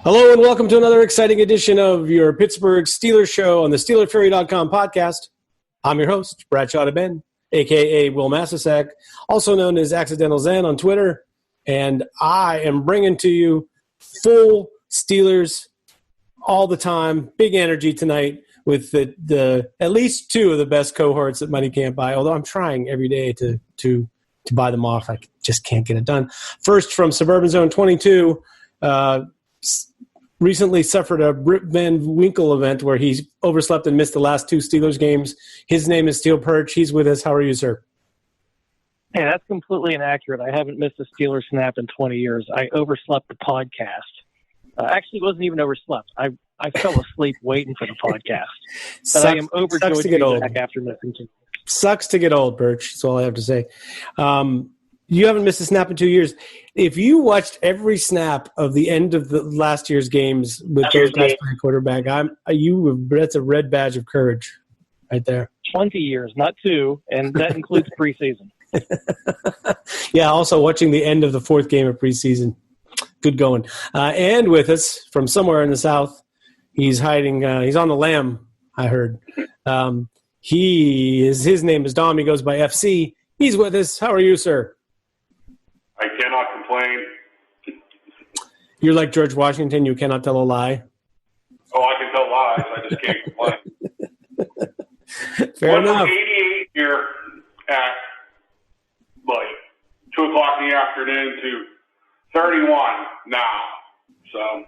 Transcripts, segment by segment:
Hello and welcome to another exciting edition of your Pittsburgh Steelers show on the SteelerFury.com podcast. I'm your host, Bradshaw Ben, a.k.a. Will Massasak, also known as Accidental Zen on Twitter. And I am bringing to you full Steelers all the time, big energy tonight with the at least two of the best cohorts that money can't buy, although I'm trying every day to buy them off. I just can't get it done. First, from Suburban Zone 22, recently suffered a Rip Van Winkle event where he overslept and missed the last two Steelers games. His name is Steel Perch. He's with us. How are you, sir? Hey, that's completely inaccurate. I haven't missed a Steelers snap in 20 years. I overslept the podcast. Actually, it wasn't even overslept. I fell asleep waiting for the podcast. But I am overjoyed to be back after missing two. Sucks to get old, Perch. That's all I have to say. You haven't missed a snap in 2 years. If you watched every snap of the end of the last year's games with those guys playing quarterback, that's a red badge of courage right there. 20 years, not two, and that includes preseason. Yeah, also watching the end of the fourth game of preseason. Good going. And with us from somewhere in the South, he's hiding. He's on the lam, I heard. His name is Dom. He goes by FC. He's with us. How are you, sir? I cannot complain. You're like George Washington. You cannot tell a lie. Oh, I can tell lies. I just can't complain. Fair enough. From 88 here at like 2 o'clock in the afternoon to 31 now. So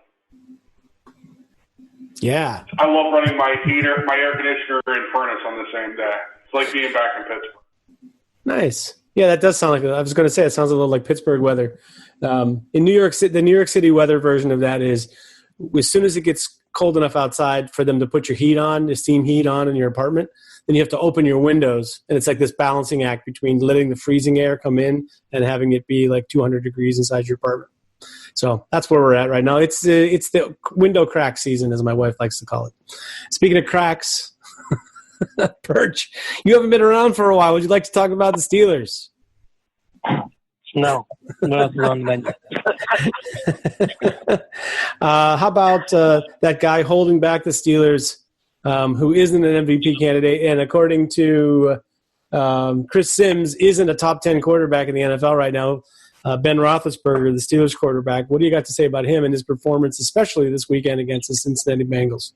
yeah, I love running my heater, my air conditioner, and furnace on the same day. It's like being back in Pittsburgh. Nice. Yeah, that does sound like. I was going to say it sounds a little like Pittsburgh weather. In New York City, the New York City weather version of that is as soon as it gets cold enough outside for them to put your heat on, the steam heat on in your apartment, then you have to open your windows, and it's like this balancing act between letting the freezing air come in and having it be like 200 degrees inside your apartment. So that's where we're at right now. It's the window crack season, as my wife likes to call it. Speaking of cracks. Perch, you haven't been around for a while. Would you like to talk about the Steelers? No, nothing on the menu. How about that guy holding back the Steelers, who isn't an MVP candidate, and according to Chris Sims, isn't a top 10 quarterback in the NFL right now, Ben Roethlisberger, the Steelers quarterback. What do you got to say about him and his performance, especially this weekend against the Cincinnati Bengals?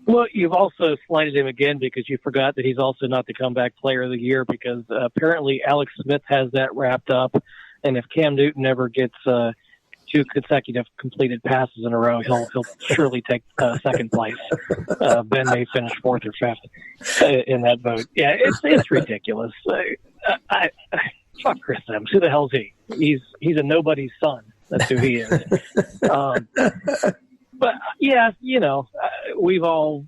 Well, you've also slighted him again because you forgot that he's also not the comeback player of the year because apparently Alex Smith has that wrapped up. And if Cam Newton ever gets 2 consecutive completed passes in a row, he'll surely take second place. Ben may finish 4th or 5th in that vote. Yeah, it's ridiculous. Fuck Chris Sims. Who the hell's he? He's a nobody's son. That's who he is. But, yeah, we've all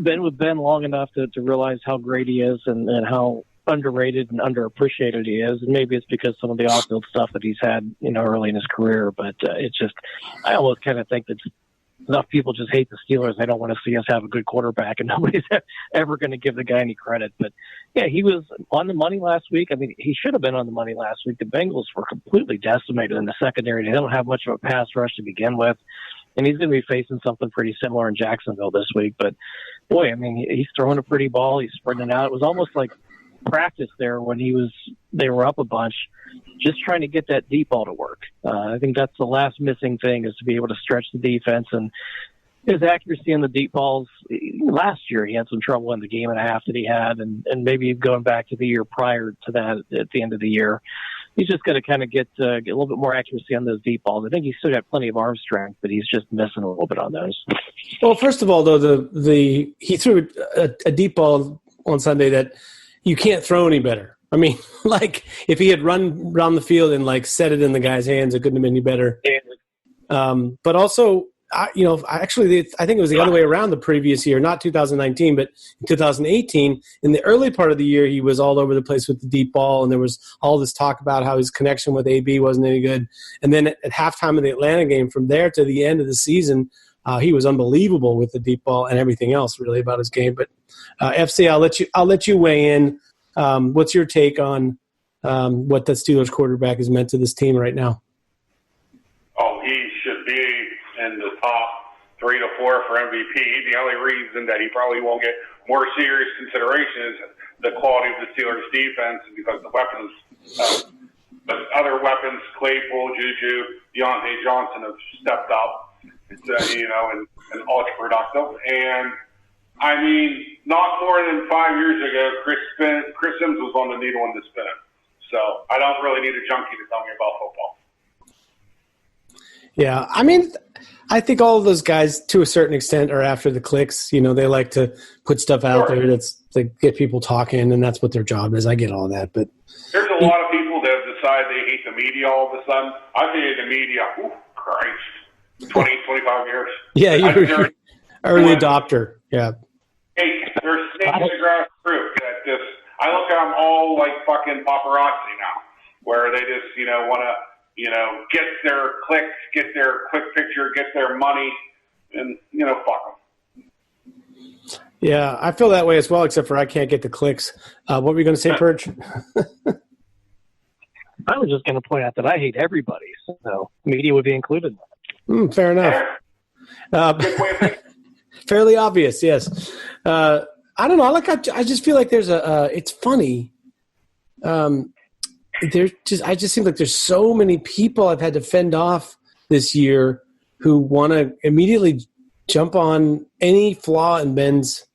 been with Ben long enough to realize how great he is and how underrated and underappreciated he is. And maybe it's because some of the off-field stuff that he's had, early in his career. But it's just – I almost kind of think that enough people just hate the Steelers. They don't want to see us have a good quarterback, and nobody's ever going to give the guy any credit. But, yeah, he was on the money last week. I mean, he should have been on the money last week. The Bengals were completely decimated in the secondary. They don't have much of a pass rush to begin with. And he's going to be facing something pretty similar in Jacksonville this week. But, boy, I mean, he's throwing a pretty ball. He's spreading it out. It was almost like practice there when they were up a bunch, just trying to get that deep ball to work. I think that's the last missing thing is to be able to stretch the defense. And his accuracy in the deep balls, last year he had some trouble in the game and a half that he had. And maybe going back to the year prior to that at the end of the year. He's just got to kind of get a little bit more accuracy on those deep balls. I think he's still got plenty of arm strength, but he's just missing a little bit on those. Well, first of all, though, he threw a deep ball on Sunday that you can't throw any better. I mean, like if he had run around the field and like set it in the guy's hands, it couldn't have been any better. But also, I think it was the other way around the previous year, not 2019, but 2018. In the early part of the year, he was all over the place with the deep ball, and there was all this talk about how his connection with AB wasn't any good. And then at halftime of the Atlanta game, from there to the end of the season, he was unbelievable with the deep ball and everything else really about his game. But FC, I'll let you weigh in. What's your take on what the Steelers quarterback has meant to this team right now? Oh, he should be 3 to 4 for MVP. The only reason that he probably won't get more serious consideration is the quality of the Steelers' defense, because the weapons, the other weapons, Claypool, Juju, Deontay Johnson have stepped up. It's and ultra productive. And I mean, not more than 5 years ago, Chris Sims was on the needle in the spin. So I don't really need a junkie to tell me about football. Yeah, I mean, I think all of those guys, to a certain extent, are after the clicks. They like to put stuff out there that's to get people talking, and that's what their job is. I get all that, but there's a lot of people that decide they hate the media all of a sudden. I've hated the media, Christ, 20, 25 years. Yeah, you're early adopter. Yeah. Hey, there's snakes in the grass too. I look at them all like fucking paparazzi now, where they just, want to, get their clicks, get their quick picture, get their money, and, fuck them. Yeah, I feel that way as well, except for I can't get the clicks. What were you going to say, Perch? I was just going to point out that I hate everybody, so media would be included in that. Fair enough. Fairly obvious, yes. I don't know. I just feel like there's it's funny. I just seem like there's so many people I've had to fend off this year who want to immediately jump on any flaw in Ben's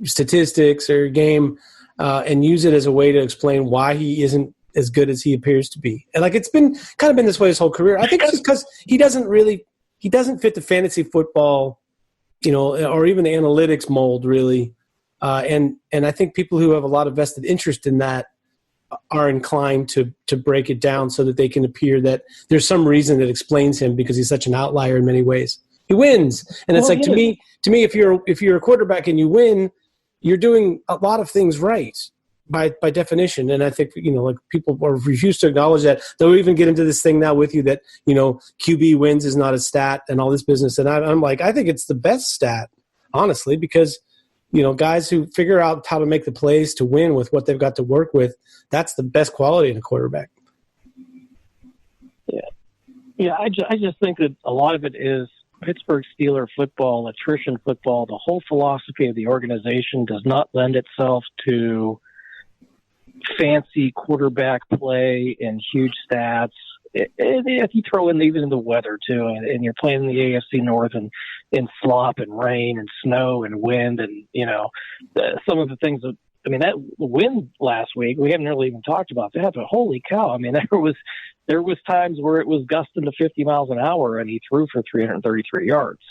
statistics or game and use it as a way to explain why he isn't as good as he appears to be. And it's been this way his whole career. I think it's just because he doesn't fit the fantasy football, or even the analytics mold really. And I think people who have a lot of vested interest in that are inclined to break it down so that they can appear that there's some reason that explains him because he's such an outlier in many ways. He wins. And it's to me, if you're a quarterback and you win, you're doing a lot of things right by definition. And I think, people refuse to acknowledge that. They'll even get into this thing now with you that, QB wins is not a stat and all this business. And I'm like, I think it's the best stat, honestly, because guys who figure out how to make the plays to win with what they've got to work with, that's the best quality in a quarterback. Yeah. I just think that a lot of it is Pittsburgh Steeler football, attrition football. The whole philosophy of the organization does not lend itself to fancy quarterback play and huge stats. If you throw in even the weather too, and you're playing in the AFC North and in slop and rain and snow and wind, and some of the things that that wind last week we haven't really even talked about that. But holy cow! There was times where it was gusting to 50 miles an hour, and he threw for 333 yards.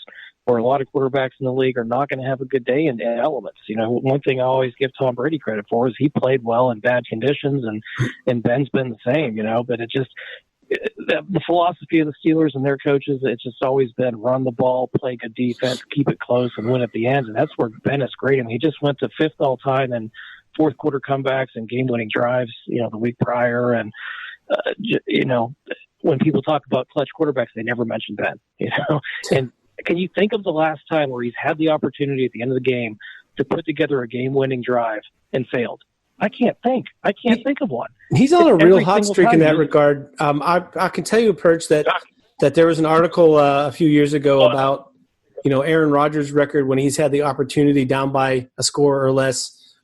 Where a lot of quarterbacks in the league are not going to have a good day in elements. One thing I always give Tom Brady credit for is he played well in bad conditions, and Ben's been the same. But it just. The philosophy of the Steelers and their coaches, it's just always been run the ball, play good defense, keep it close, and win at the end. And that's where Ben is great. He just went to 5th all time in fourth quarter comebacks and game-winning drives, the week prior. And, when people talk about clutch quarterbacks, they never mention Ben, And can you think of the last time where he's had the opportunity at the end of the game to put together a game-winning drive and failed? I can't think of one. He's on a real hot streak in that regard. I can tell you, Perch, that there was an article a few years ago about, Aaron Rodgers' record when he's had the opportunity down by a score or less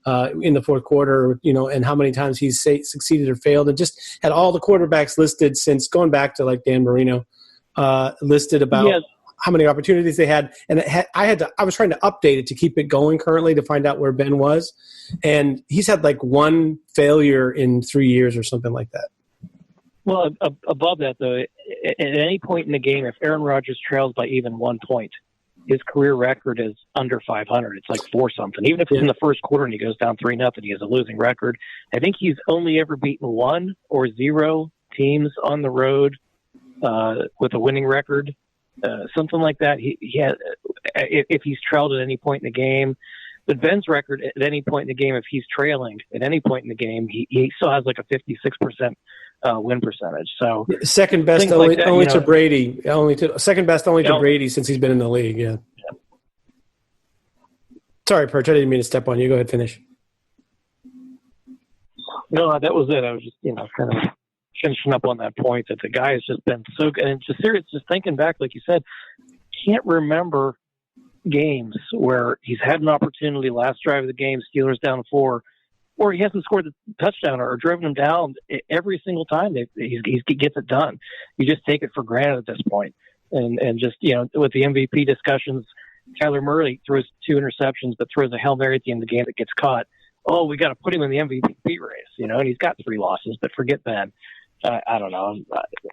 in the fourth quarter, and how many times he's succeeded or failed, and just had all the quarterbacks listed since going back to Dan Marino, listed about how many opportunities they had. And I was trying to update it to keep it going currently to find out where Ben was. And he's had one failure in 3 years or something like that. Well, above that, though, at any point in the game, if Aaron Rodgers trails by even 1 point, his career record is under 500. It's 4-something. Even if it's in the first quarter and he goes down 3-0, he has a losing record. I think he's only ever beaten 1 or 0 teams on the road with a winning record. Something like that. He had, if he's trailed at any point in the game. But Ben's record at any point in the game, if he's trailing at any point in the game, he still has a 56% win percentage. So second best only to Brady. Second best only to Brady since he's been in the league. Yeah. Sorry, Perch. I didn't mean to step on you. Go ahead, finish. No, that was it. I was just kind of finishing up on that point that the guy has just been so good. And just serious, just thinking back, like you said, can't remember games where he's had an opportunity, last drive of the game, Steelers down 4, or he hasn't scored the touchdown or driven them down every single time he gets it done. You just take it for granted at this point. And just, with the MVP discussions, Kyler Murray throws 2 interceptions, but throws a Hail Mary at the end of the game that gets caught. Oh, we got to put him in the MVP race, and he's got 3 losses, but forget that. I don't know.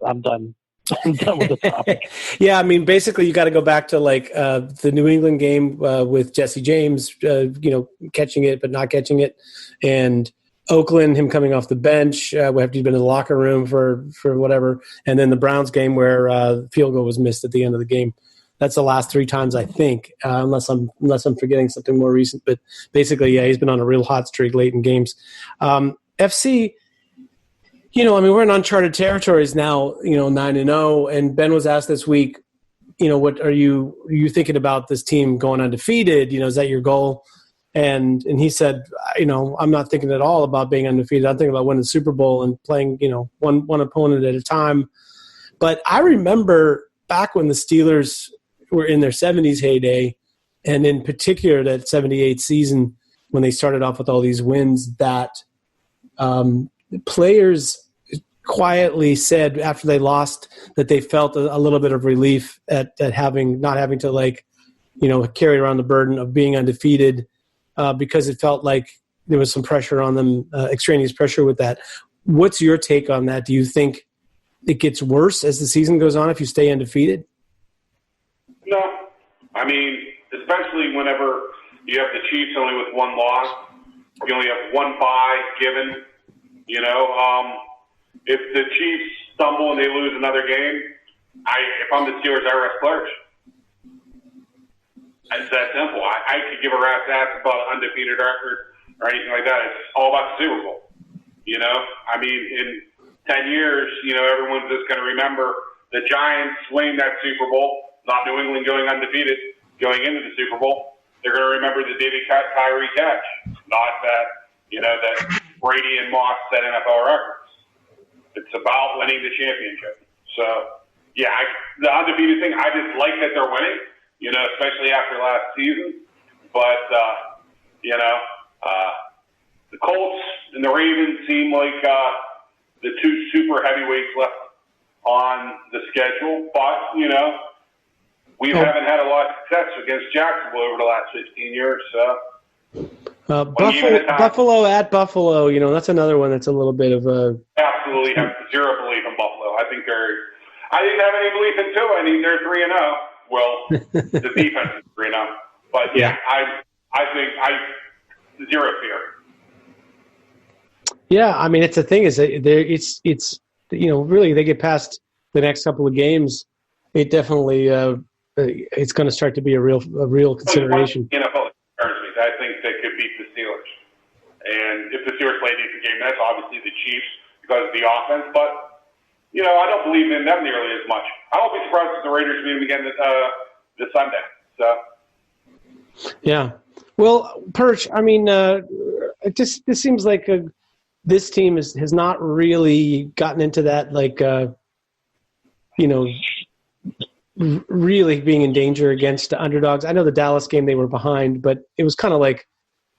I'm done. I'm done with the topic. Yeah, I mean, basically, you got to go back to the New England game with Jesse James, catching it but not catching it, and Oakland, him coming off the bench after he'd been in the locker room for whatever, and then the Browns game where field goal was missed at the end of the game. That's the last 3 times, I think, unless I'm forgetting something more recent. But basically, yeah, he's been on a real hot streak late in games. FC. We're in uncharted territories now, 9-0. And Ben was asked this week, what are you thinking about this team going undefeated? Is that your goal? And he said, I'm not thinking at all about being undefeated. I'm thinking about winning the Super Bowl and playing, one opponent at a time. But I remember back when the Steelers were in their 70s heyday, and in particular that 78 season when they started off with all these wins, that players quietly said after they lost that they felt a little bit of relief at not having to carry around the burden of being undefeated, because it felt like there was some pressure on them, extraneous pressure with that. What's your take on that? Do you think it gets worse as the season goes on if you stay undefeated? No. I mean, especially whenever you have the Chiefs only with 1 loss, you only have 1 bye given. If the Chiefs stumble and they lose another game, if I'm the Steelers, I rest players. It's that simple. I could give a rat's ass about an undefeated record or anything like that. It's all about the Super Bowl. I mean, in 10 years, everyone's just going to remember the Giants winning that Super Bowl, not New England going undefeated, going into the Super Bowl. They're going to remember the David Tyree catch, not that, that Brady and Moss set NFL records. It's about winning the championship. So, yeah, the undefeated thing, I just like that they're winning, especially after last season. But, the Colts and the Ravens seem like the 2 super heavyweights left on the schedule. But, we haven't had a lot of success against Jacksonville over the last 15 years. So. Buffalo at Buffalo, that's another one that's a little bit of a... Absolutely have 0 belief in Buffalo. I think I didn't have any belief in Tua. I mean, they're 3-0. Well, the defense is 3-0. But, yeah, I think 0 fear. Yeah, I mean, it's the thing is it's really they get past the next couple of games, it definitely it's going to start to be a real consideration. NFL concerns me. I think they could beat the Steelers, and if the Steelers play a decent game, that's obviously the Chiefs because of the offense. But I don't believe in them nearly as much. I won't be surprised if the Raiders beat them again this Sunday. So yeah, well, Perch, I mean, this seems like this team has not really gotten into that really being in danger against the underdogs. I know the Dallas game they were behind, but it was kind of like,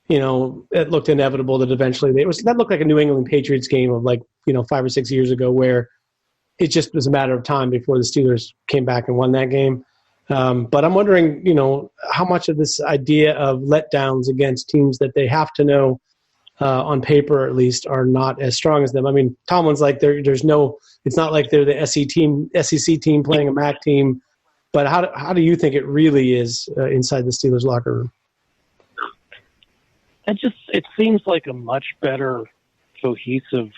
it looked inevitable that eventually that looked like a New England Patriots game of 5 or 6 years ago where it just was a matter of time before the Steelers came back and won that game. But I'm wondering, how much of this idea of letdowns against teams that they have to know on paper at least are not as strong as them. I mean, Tomlin's like there's no. It's not like they're the SEC team playing a MAC team. But how do you think it really is inside the Steelers locker room? It seems like a much better cohesive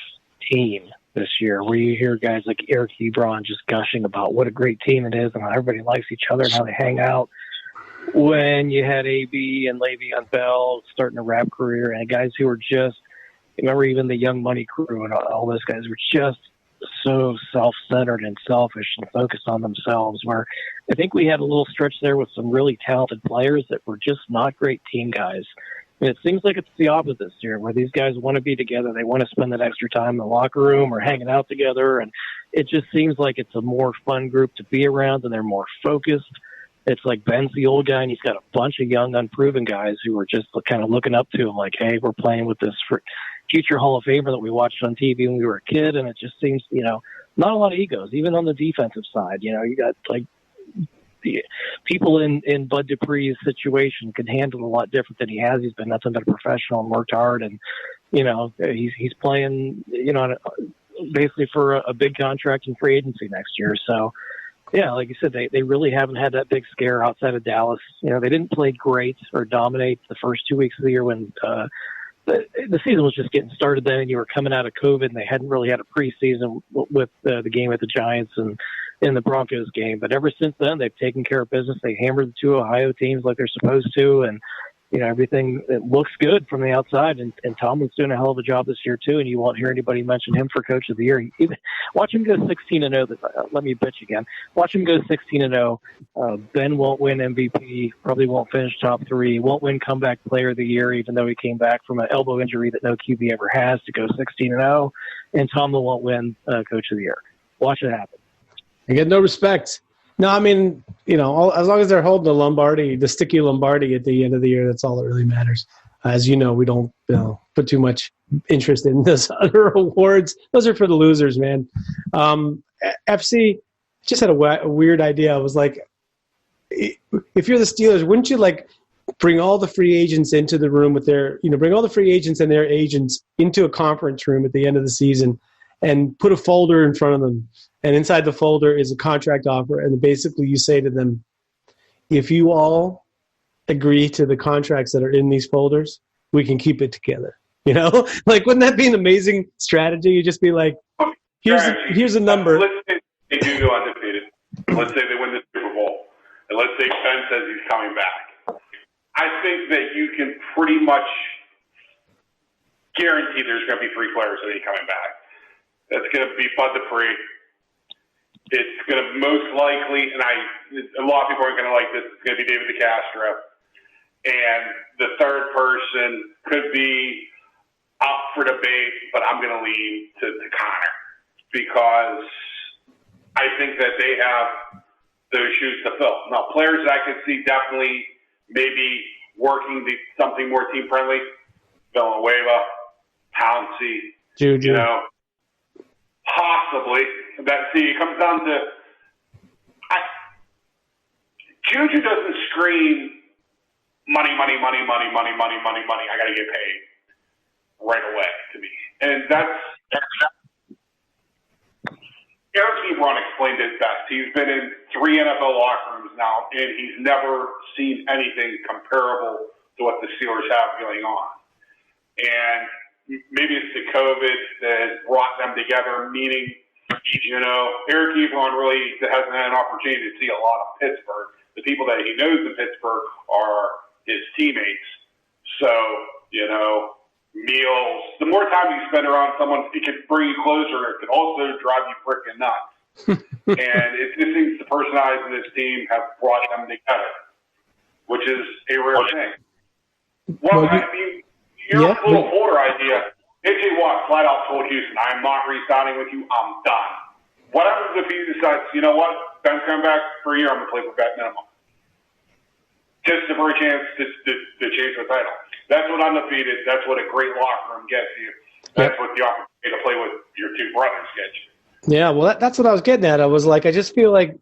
team this year, where you hear guys like Eric Ebron just gushing about what a great team it is and how everybody likes each other and how they hang out. When you had AB and Le'Veon Bell starting a rap career, and guys who were just, remember even the Young Money crew and all those guys were just so self-centered and selfish and focused on themselves, where I think we had a little stretch there with some really talented players that were just not great team guys. And it seems like it's the opposite this year, where these guys want to be together. They want to spend that extra time in the locker room or hanging out together. And it just seems like it's a more fun group to be around, and they're more focused. it's like Ben's the old guy, and he's got a bunch of young, unproven guys who are just kind of looking up to him like, hey, we're playing with this future Hall of Famer that we watched on TV when we were a kid, and it just seems, not a lot of egos, even on the defensive side. You got, like, the people in Bud Dupree's situation can handle a lot different than he has. He's been nothing but a professional and worked hard, and, he's playing, basically for a big contract in free agency next year. So, yeah, like you said, they really haven't had that big scare outside of Dallas. They didn't play great or dominate the first 2 weeks of the year when the season was just getting started then, and you were coming out of COVID, and they hadn't really had a preseason with the game at the Giants and in the Broncos game. But ever since then, they've taken care of business. They hammered the two Ohio teams like they're supposed to, and everything, it looks good from the outside, and Tomlin's doing a hell of a job this year too, and you won't hear anybody mention him for Coach of the Year. Watch him go 16-0. Let me bitch again. Watch him go 16-0. Ben won't win MVP, probably won't finish top 3, won't win Comeback Player of the Year, even though he came back from an elbow injury that no QB ever has, to go 16-0, and Tomlin won't win Coach of the Year. Watch it happen. I get no respect. No, I mean, as long as they're holding the sticky Lombardi at the end of the year, that's all that really matters. As you know, we don't put too much interest in those other awards. Those are for the losers, man. FC just had a weird idea. I was like, if you're the Steelers, wouldn't you bring all the free agents into the room with bring all the free agents and their agents into a conference room at the end of the season and put a folder in front of them? And inside the folder is a contract offer. And basically you say to them, if you all agree to the contracts that are in these folders, we can keep it together. Wouldn't that be an amazing strategy? You just be like, here's a number. Let's say they do go undefeated. Let's say they win the Super Bowl. And let's say Ben says he's coming back. I think that you can pretty much guarantee there's going to be 3 players that ain't coming back. That's going to be Bud Dupree. It's going to most likely, and a lot of people aren't going to like this, it's going to be David DeCastro. And the third person could be up for debate, but I'm going to lean to Connor because I think that they have those shoes to fill. Now, players that I could see definitely maybe working something more team-friendly, Villanueva, Pouncey, Juju. Possibly. It comes down to Juju doesn't scream money. I got to get paid right away to me, and that's Eric Ebron explained it best. He's been in 3 NFL locker rooms now, and he's never seen anything comparable to what the Steelers have going on, and maybe it's the COVID that has brought them together, meaning, Eric Ebron really hasn't had an opportunity to see a lot of Pittsburgh. The people that he knows in Pittsburgh are his teammates. So, meals, the more time you spend around someone, it can bring you closer. It can also drive you freaking nuts. And it just seems the personalities of this team have brought them together, which is a rare thing. Well, your little Porter idea, AJ Watt flat out told Houston, I am not re-signing with you. I'm done. What happens if he decides, you know what, Ben's coming back for a year, I'm going to play for vet minimum. Just for a chance to chase the title. That's what undefeated, that's what a great locker room gets you. That's what the opportunity to play with your 2 brothers gets you. Yeah, well, that's what I was getting at. I was like, I just feel like,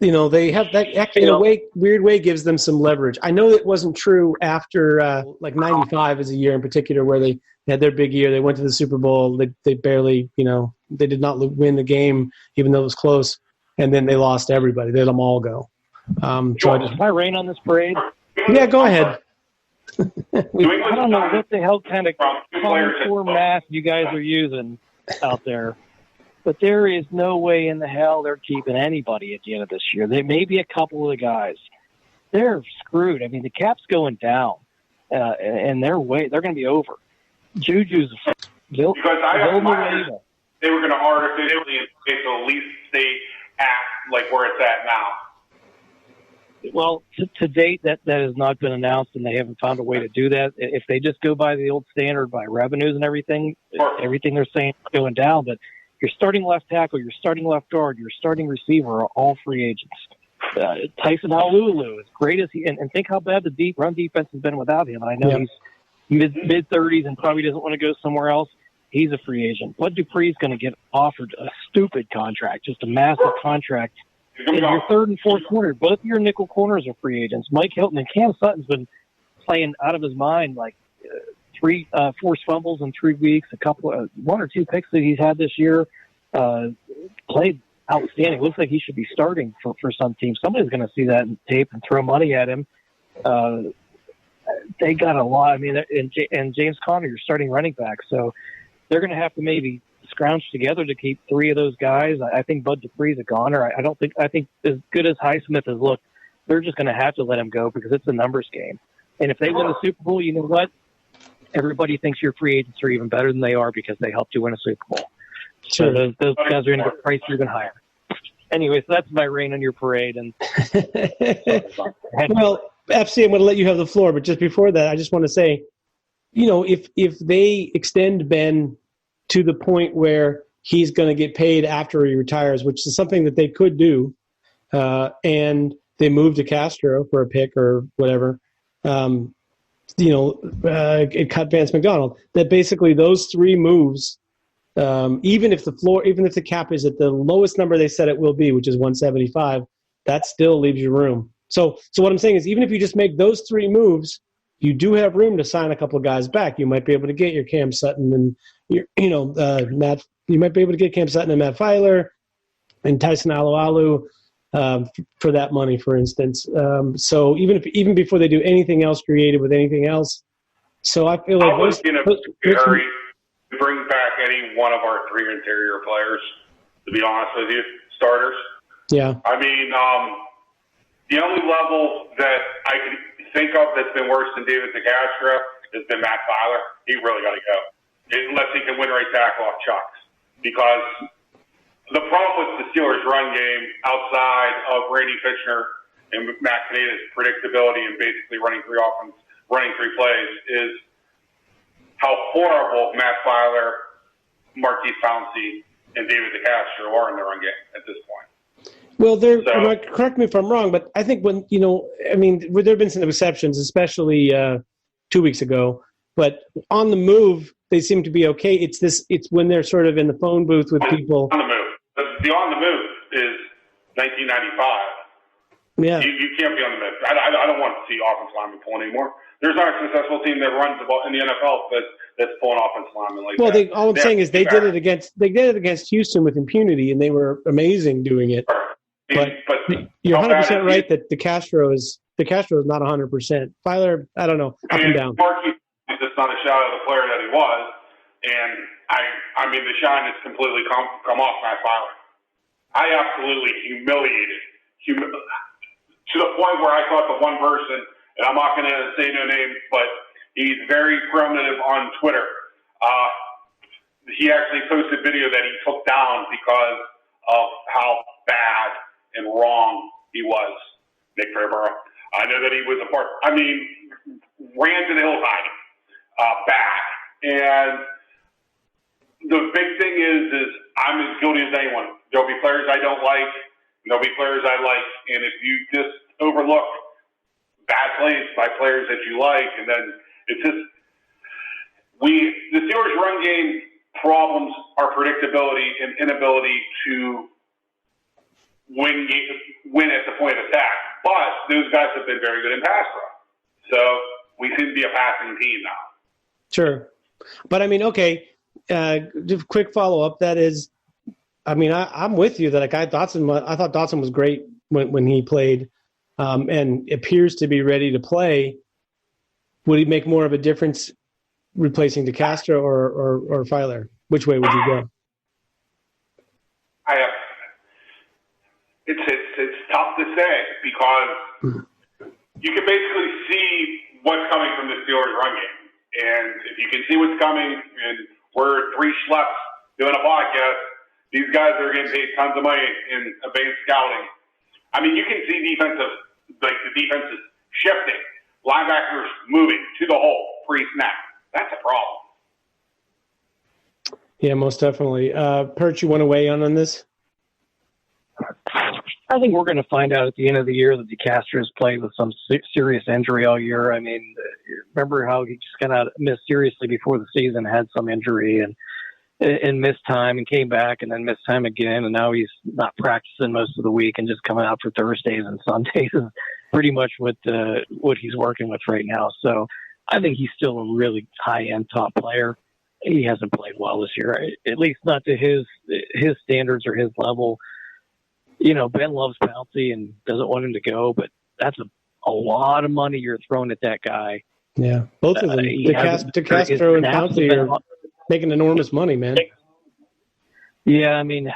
they have that in a weird way gives them some leverage. I know it wasn't true after 95 is a year in particular where they had their big year. They went to the Super Bowl. They barely, they did not win the game even though it was close. And then they lost everybody. They let them all go. Can I rain on this parade? Yeah, go ahead. I don't know what the hell kind of contour math you guys are using out there. But there is no way in the hell they're keeping anybody at the end of this year. They may be a couple of the guys. They're screwed. I mean, the cap's going down, and they're going to be over. Juju's because I they were going to artificially at least stay at where it's at now. Well, to date, that has not been announced, and they haven't found a way to do that. If they just go by the old standard, by revenues and everything they're saying is going down. But your starting left tackle, your starting left guard, your starting receiver are all free agents. Tyson Alulu, as great as he, and think how bad the run defense has been without him. I know he's mid-30s and probably doesn't want to go somewhere else. He's a free agent. Bud Dupree's going to get offered a stupid contract, just a massive contract. And your third and fourth corner, both of your nickel corners are free agents. Mike Hilton and Cam Sutton's been playing out of his mind, like three forced fumbles in 3 weeks, one or two picks that he's had this year. Played outstanding. Looks like he should be starting for some team. Somebody's going to see that in tape and throw money at him. They got a lot. I mean, and James Conner, your starting running back. So they're going to have to maybe scrounge together to keep three of those guys. I think Bud Dupree's a goner. I think as good as Highsmith has looked, they're just going to have to let him go because it's a numbers game. And if they win the Super Bowl, you know what? Everybody thinks your free agents are even better than they are because they helped you win a Super Bowl. Sure. So those guys are going to get priced even higher. Anyway, so that's my rain on your parade. And well, FC, I'm going to let you have the floor, but just before that, I just want to say, if they extend Ben to the point where he's going to get paid after he retires, which is something that they could do, and they move to Castro for a pick or whatever, it cut Vance McDonald, that basically those three moves, even if the cap is at the lowest number they said it will be, which is 175, that still leaves you room. So what I'm saying is, even if you just make those three moves, you do have room to sign a couple of guys back. You might be able to get your Cam Sutton and Matt. You might be able to get Cam Sutton and Matt Filer and Tyson Alualu for that money, for instance. So even before they do anything else creative with anything else, so I feel like I was in a hurry to bring back any one of our three interior players. To be honest with you, starters. Yeah. I mean, the only level that I can think of that's been worse than David DeCastro has been Matt Filer. He really got to go, unless he can win right tackle off Chucks. Because the problem with the Steelers' run game, outside of Randy Fitchner and Matt Caneda's predictability and basically running three plays, is how horrible Matt Filer, Marquise Pouncey, and David DeCastro are in the run game at this point. Well, correct me if I'm wrong, but I think there have been some exceptions, especially 2 weeks ago. But on the move, they seem to be okay. It's when they're sort of in the phone booth with people. On the move. The on the move is 1995. Yeah. You can't be on the move. I don't want to see offensive linemen pull anymore. There's not a successful team that runs the ball in the NFL that's pulling offensive linemen like that. Well, all I'm saying is they did it against Houston with impunity, and they were amazing doing it. But you're 100% right that DeCastro is not 100%. Filer, I don't know, up and down. Marquis is just not a shot of the player that he was, and I mean the shine has completely come off Matt Filer. I absolutely humiliated to the point where I thought the one person, and I'm not going to say no names, but he's very primitive on Twitter. He actually posted video that he took down because of how bad and wrong he was, Nick Fairburgh. I know that he was ran to the hillside, back. And the big thing is I'm as guilty as anyone. There'll be players I don't like, and there'll be players I like. And if you just overlook bad plays by players that you like, and then it's just the Steelers' run game problems are predictability and inability to win at the point of attack. But those guys have been very good in pass rush. So we seem to be a passing team now. Sure. But, okay, just quick follow-up. That is, I'm with you that I thought Dotson was great when he played and appears to be ready to play. Would he make more of a difference replacing DeCastro or Filer? Which way would you go? It's tough to say because you can basically see what's coming from the Steelers run game. And if you can see what's coming, and we're three schleps doing a podcast, these guys are getting paid tons of money in advanced scouting. You can see the defense is shifting, linebackers moving to the hole pre-snap. That's a problem. Yeah, most definitely. Perch, you want to weigh in on this? I think we're going to find out at the end of the year that DeCastro has played with some serious injury all year. I mean, remember how he just kind of mysteriously before the season had some injury and missed time and came back and then missed time again. And now he's not practicing most of the week and just coming out for Thursdays and Sundays is pretty much what he's working with right now. So I think he's still a really high-end top player. He hasn't played well this year, at least not to his standards or his level. You know, Ben loves Pouncey and doesn't want him to go, but that's a lot of money you're throwing at that guy. Yeah, both of them. DeCastro and Pouncey are making enormous money, man. Yeah, I mean,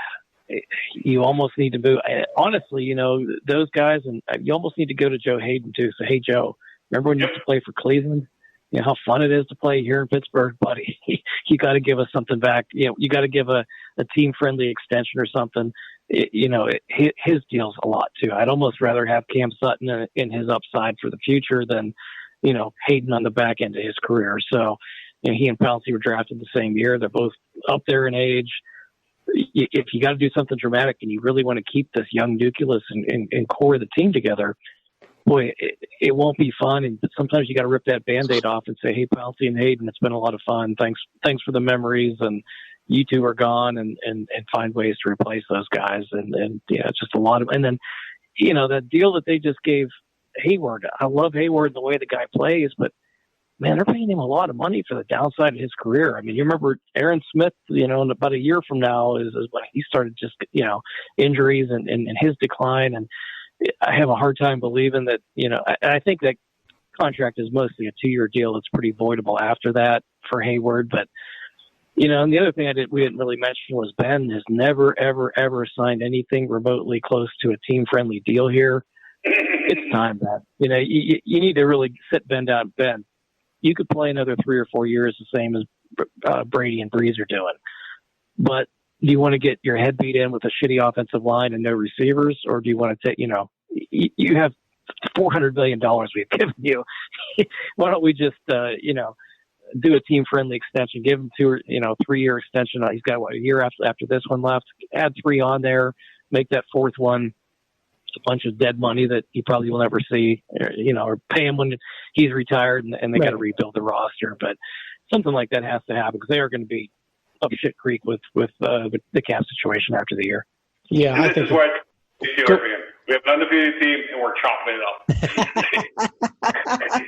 you almost need to move. Honestly, you know, those guys, and you almost need to go to Joe Hayden, too. So, hey, Joe, remember when you used to play for Cleveland? You know how fun it is to play here in Pittsburgh, buddy. You got to give us something back. You know, you got to give a team-friendly extension or something. His deal's a lot, too. I'd almost rather have Cam Sutton in his upside for the future than, you know, Hayden on the back end of his career. So, you know, he and Pouncey were drafted the same year. They're both up there in age. If you got to do something dramatic and you really want to keep this young nucleus and core of the team together, boy, it won't be fun. And sometimes you got to rip that Band-Aid off and say, hey, Pouncey and Hayden, it's been a lot of fun. Thanks for the memories. And you two are gone and find ways to replace those guys. And yeah, it's just a lot of, and then, you know, that deal that they just gave Hayward, I love Hayward and the way the guy plays, but man, they're paying him a lot of money for the downside of his career. I mean, you remember Aaron Smith, you know, in about a year from now is when he started just, you know, injuries and his decline. And I have a hard time believing that, you know, I think that contract is mostly a 2-year deal. It's pretty voidable after that for Hayward. But, you know, and the other thing we didn't really mention was Ben has never, ever, ever signed anything remotely close to a team-friendly deal here. It's time, Ben. You know, you need to really sit Ben down. Ben, you could play another 3 or 4 years the same as Brady and Breeze are doing. But do you want to get your head beat in with a shitty offensive line and no receivers? Or do you want to take, you know, you have $400 million we've given you. Why don't we just, you know, do a team-friendly extension, give him 3-year extension. He's got a year after this one left. Add 3 on there, make that 4th one a bunch of dead money that he probably will never see, or pay him when he's retired and they got to rebuild the roster. But something like that has to happen because they are going to be up shit creek with the cap situation after the year. Yeah, and this is what we have an undefeated team and we're chopping it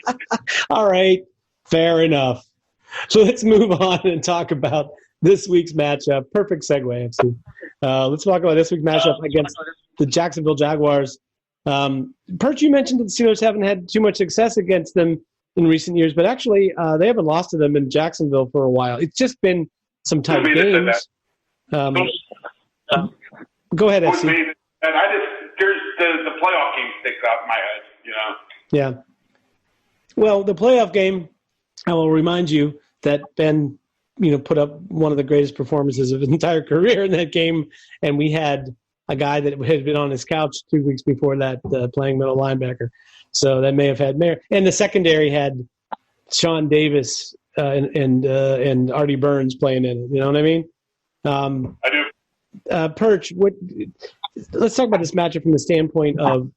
up. All right, fair enough. So let's move on and talk about this week's matchup. Perfect segue, FC. Let's talk about this week's matchup against the Jacksonville Jaguars. Perch, you mentioned that the Steelers haven't had too much success against them in recent years, but actually they haven't lost to them in Jacksonville for a while. It's just been some tight games. Go ahead, FC. And there's the playoff game sticks out in my head, you know? Yeah. Well, the playoff game, I will remind you that Ben, put up one of the greatest performances of his entire career in that game, and we had a guy that had been on his couch 2 weeks before that playing middle linebacker. So that may have had merit. And the secondary had Sean Davis and Artie Burns playing in it. You know what I mean? I do. Perch, let's talk about this matchup from the standpoint of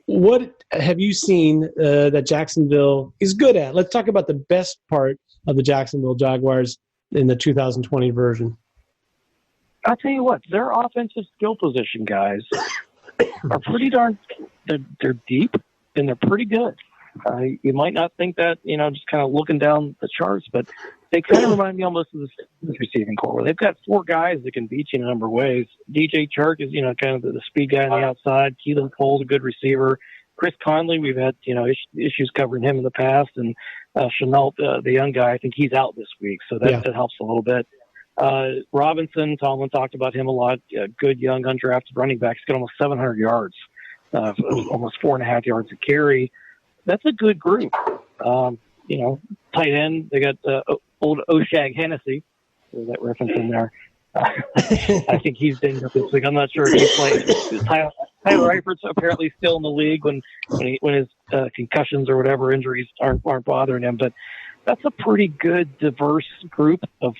what have you seen that Jacksonville is good at? Let's talk about the best part of the Jacksonville Jaguars in the 2020 version. I'll tell you what, their offensive skill position guys are pretty darn – they're deep and they're pretty good. You might not think that, just kind of looking down the charts, but they kind of remind me almost of the receiving core. They've got 4 guys that can beat you in a number of ways. DJ Chark is, kind of the speed guy on the outside. Keelan Cole's a good receiver. Chris Conley, we've had, issues covering him in the past. And Chenault, the young guy, I think he's out this week, so that helps a little bit. Robinson, Tomlin talked about him a lot. Good young undrafted running back. He's got almost 700 yards, almost 4.5 yards a carry. That's a good group. Tight end, they got old Oshag Hennessy. There's that reference in there. I think he's been up this week. I'm not sure if he played. Tyler Eifert's apparently still in the league when his concussions or whatever injuries aren't bothering him. But that's a pretty good, diverse group of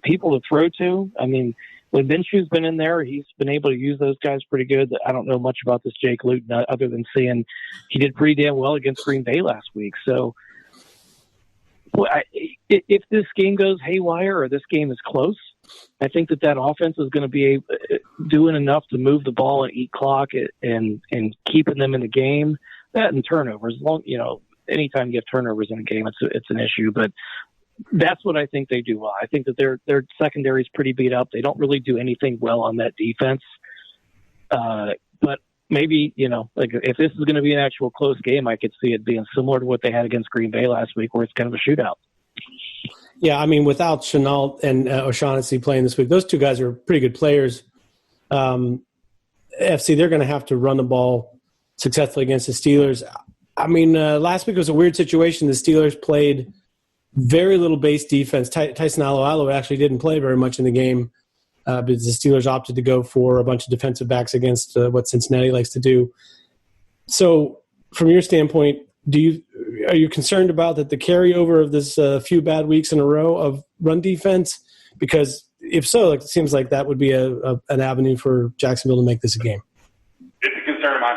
people to throw to. I mean, when Minshew's been in there, he's been able to use those guys pretty good. I don't know much about this Jake Luton other than seeing he did pretty damn well against Green Bay last week. So if this game goes haywire or this game is close, I think that offense is going to be doing enough to move the ball and eat clock and keeping them in the game. That and turnovers. Anytime you have turnovers in a game, it's an issue. But that's what I think they do well. I think that their secondary is pretty beat up. They don't really do anything well on that defense. But maybe, if this is going to be an actual close game, I could see it being similar to what they had against Green Bay last week, where it's kind of a shootout. Yeah, I mean, without Chenault and O'Shaughnessy playing this week, those two guys are pretty good players. FC, they're going to have to run the ball successfully against the Steelers. I mean, last week was a weird situation. The Steelers played very little base defense. Tyson Alualu actually didn't play very much in the game because the Steelers opted to go for a bunch of defensive backs against what Cincinnati likes to do. So from your standpoint, are you concerned about that the carryover of this few bad weeks in a row of run defense? Because if so, it seems like that would be an avenue for Jacksonville to make this a game. It's a concern of mine.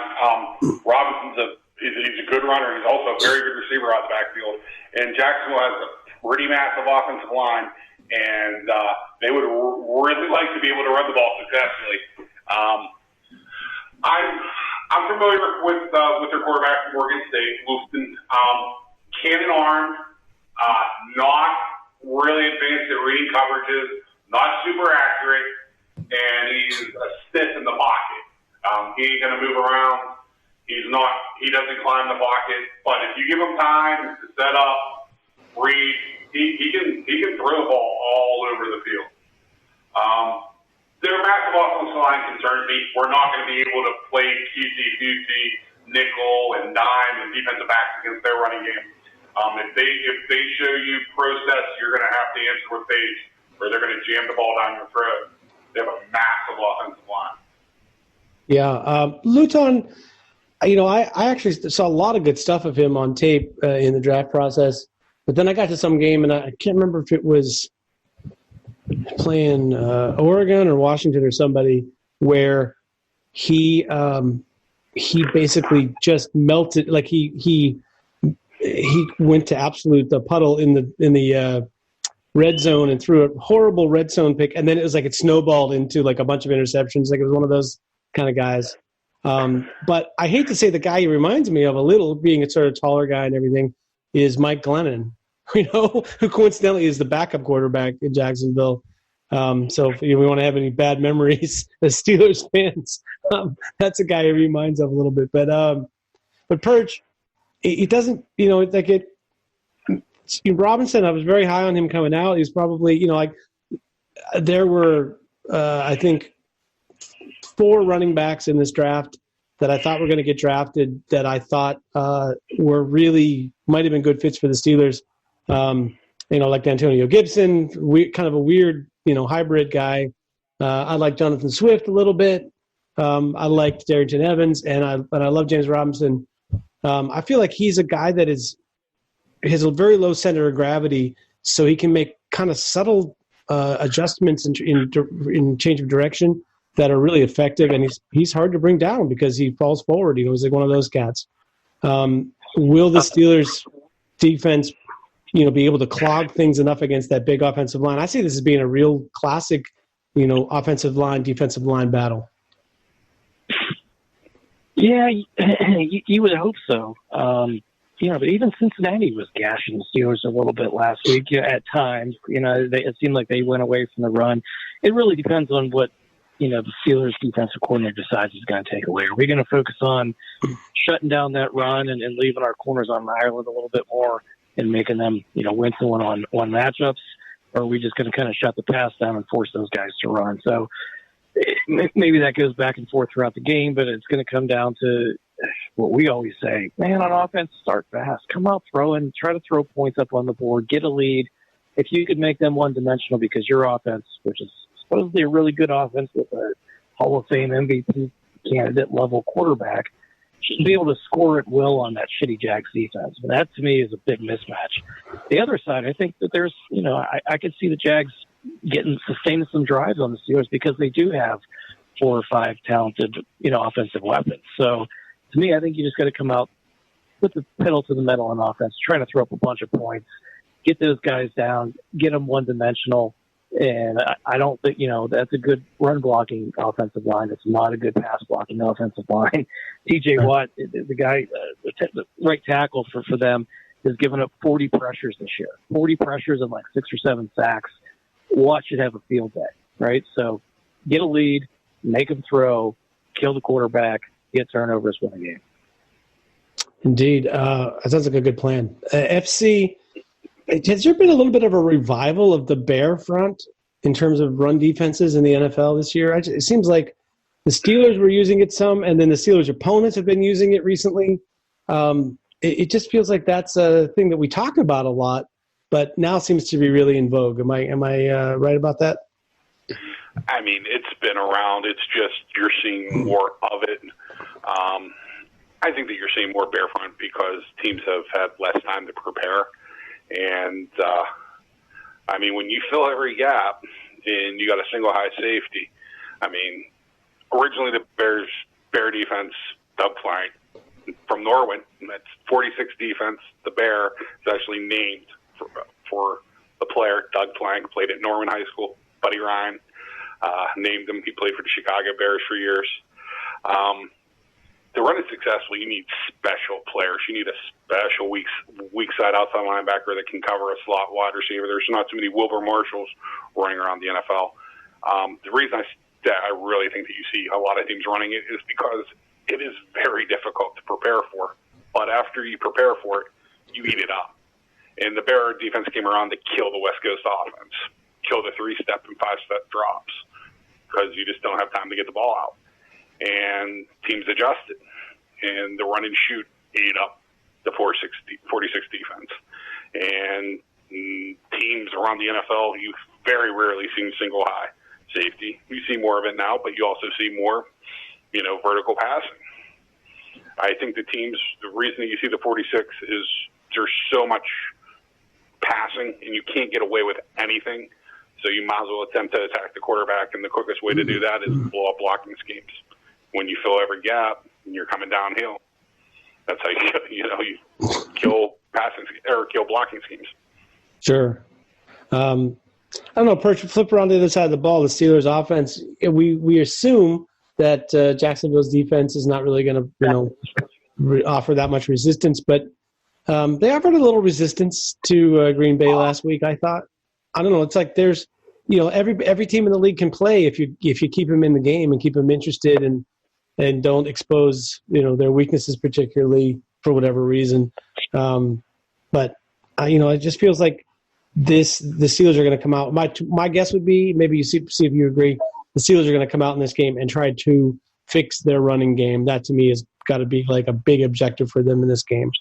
Robinson's he's a good runner. He's also a very good receiver out of the backfield. And Jacksonville has a pretty massive offensive line, and they would really like to be able to run the ball successfully. I'm familiar with their quarterback from Oregon State, Wolfton. Cannon arm, not really advanced at reading coverages, not super accurate, and he's a stiff in the pocket. He ain't going to move around. He doesn't climb the pocket, but if you give him time to set up, read, he can throw the ball all over the field. Their massive offensive line concerns me. We're not going to be able to play cutesy, nickel and dime and defensive backs against their running game. If they show you process, you're going to have to answer with pace, or they're going to jam the ball down your throat. They have a massive offensive line. Yeah, Luton. I actually saw a lot of good stuff of him on tape in the draft process, but then I got to some game and I can't remember if it was playing Oregon or Washington or somebody where he basically just melted. Like he went to absolute the puddle in the red zone and threw a horrible red zone pick, and then it was like it snowballed into like a bunch of interceptions. Like it was one of those kind of guys. But I hate to say the guy he reminds me of a little, being a sort of taller guy and everything, is Mike Glennon, who coincidentally is the backup quarterback in Jacksonville. So if we want to have any bad memories as Steelers fans, that's a guy he reminds of a little bit. But Perch, it doesn't, Robinson, I was very high on him coming out. He's probably, there were, I think, 4 running backs in this draft that I thought were going to get drafted that I thought were really might have been good fits for the Steelers. Like Antonio Gibson, kind of a weird, hybrid guy. I like Jonathan Swift a little bit. I liked Darrington Evans, and I love James Robinson. I feel like he's a guy that has a very low center of gravity, so he can make kind of subtle adjustments in change of direction that are really effective, and he's hard to bring down because he falls forward. He's like one of those cats. Will the Steelers defense, be able to clog things enough against that big offensive line? I see this as being a real classic, offensive line, defensive line battle. Yeah, you would hope so. But even Cincinnati was gashing the Steelers a little bit last week at times. It seemed like they went away from the run. It really depends on what the Steelers defensive coordinator decides he's going to take away. Are we going to focus on shutting down that run and leaving our corners on Ireland a little bit more and making them, win some one-on-one matchups? Or are we just going to kind of shut the pass down and force those guys to run? So maybe that goes back and forth throughout the game, but it's going to come down to what we always say, man, on offense, start fast. Come out throwing, try to throw points up on the board, get a lead. If you could make them one-dimensional because your offense, which is supposedly a really good offense with a Hall of Fame MVP candidate level quarterback, should be able to score at will on that shitty Jags defense. And that to me is a big mismatch. The other side, I think that there's, I could see the Jags sustaining some drives on the Steelers because they do have 4 or 5 talented, offensive weapons. So to me, I think you just got to come out, put the pedal to the metal on offense, trying to throw up a bunch of points, get those guys down, get them one-dimensional. And I don't think, that's a good run-blocking offensive line. It's not a good pass-blocking offensive line. TJ Watt, the guy, the right tackle for them, has given up 40 pressures this year. 40 pressures and like 6 or 7 sacks. Watt should have a field day, right? So get a lead, make them throw, kill the quarterback, get turnovers, win a game. Indeed. That sounds like a good plan. FC, has there been a little bit of a revival of the Bear front in terms of run defenses in the NFL this year? It seems like the Steelers were using it some, and then the Steelers' opponents have been using it recently. It just feels like that's a thing that we talk about a lot, but now seems to be really in vogue. Am I right about that? I mean, it's been around. It's just you're seeing more of it. I think that you're seeing more bear front because teams have had less time to prepare. And, I mean, when you fill every gap and you got a single high safety, I mean, originally the Bear defense, Doug Flank, from Norwin, that's 46 defense. The Bear is actually named for the player. Doug Flank played at Norwin High School. Buddy Ryan named him. He played for the Chicago Bears for years. To run it successfully, you need special players. You need a special weak side outside linebacker that can cover a slot wide receiver. There's not too many Wilbur Marshalls running around the NFL. The reason I really think that you see a lot of teams running it is because it is very difficult to prepare for. But after you prepare for it, you eat it up. And the Bear defense came around to kill the West Coast offense, kill the 3-step and 5-step drops because you just don't have time to get the ball out. And teams adjusted, and the run and shoot ate up the 46 defense. And teams around the NFL, you very rarely see single high safety. You see more of it now, but you also see more, vertical passing. I think the reason that you see the 46 is there's so much passing, and you can't get away with anything. So you might as well attempt to attack the quarterback, and the quickest way to do that is blow up blocking schemes. When you fill every gap and you're coming downhill, that's how you kill passing or kill blocking schemes. Sure. I don't know. Flip around to the other side of the ball. The Steelers' offense. We assume that Jacksonville's defense is not really going to offer that much resistance, but they offered a little resistance to Green Bay last week. I thought. I don't know. It's like there's every team in the league can play if you keep them in the game and keep them interested and don't expose their weaknesses, particularly for whatever reason. But it just feels like the Steelers are going to come out. My guess would be, maybe you see if you agree, the Steelers are going to come out in this game and try to fix their running game. That to me has got to be like a big objective for them in this game.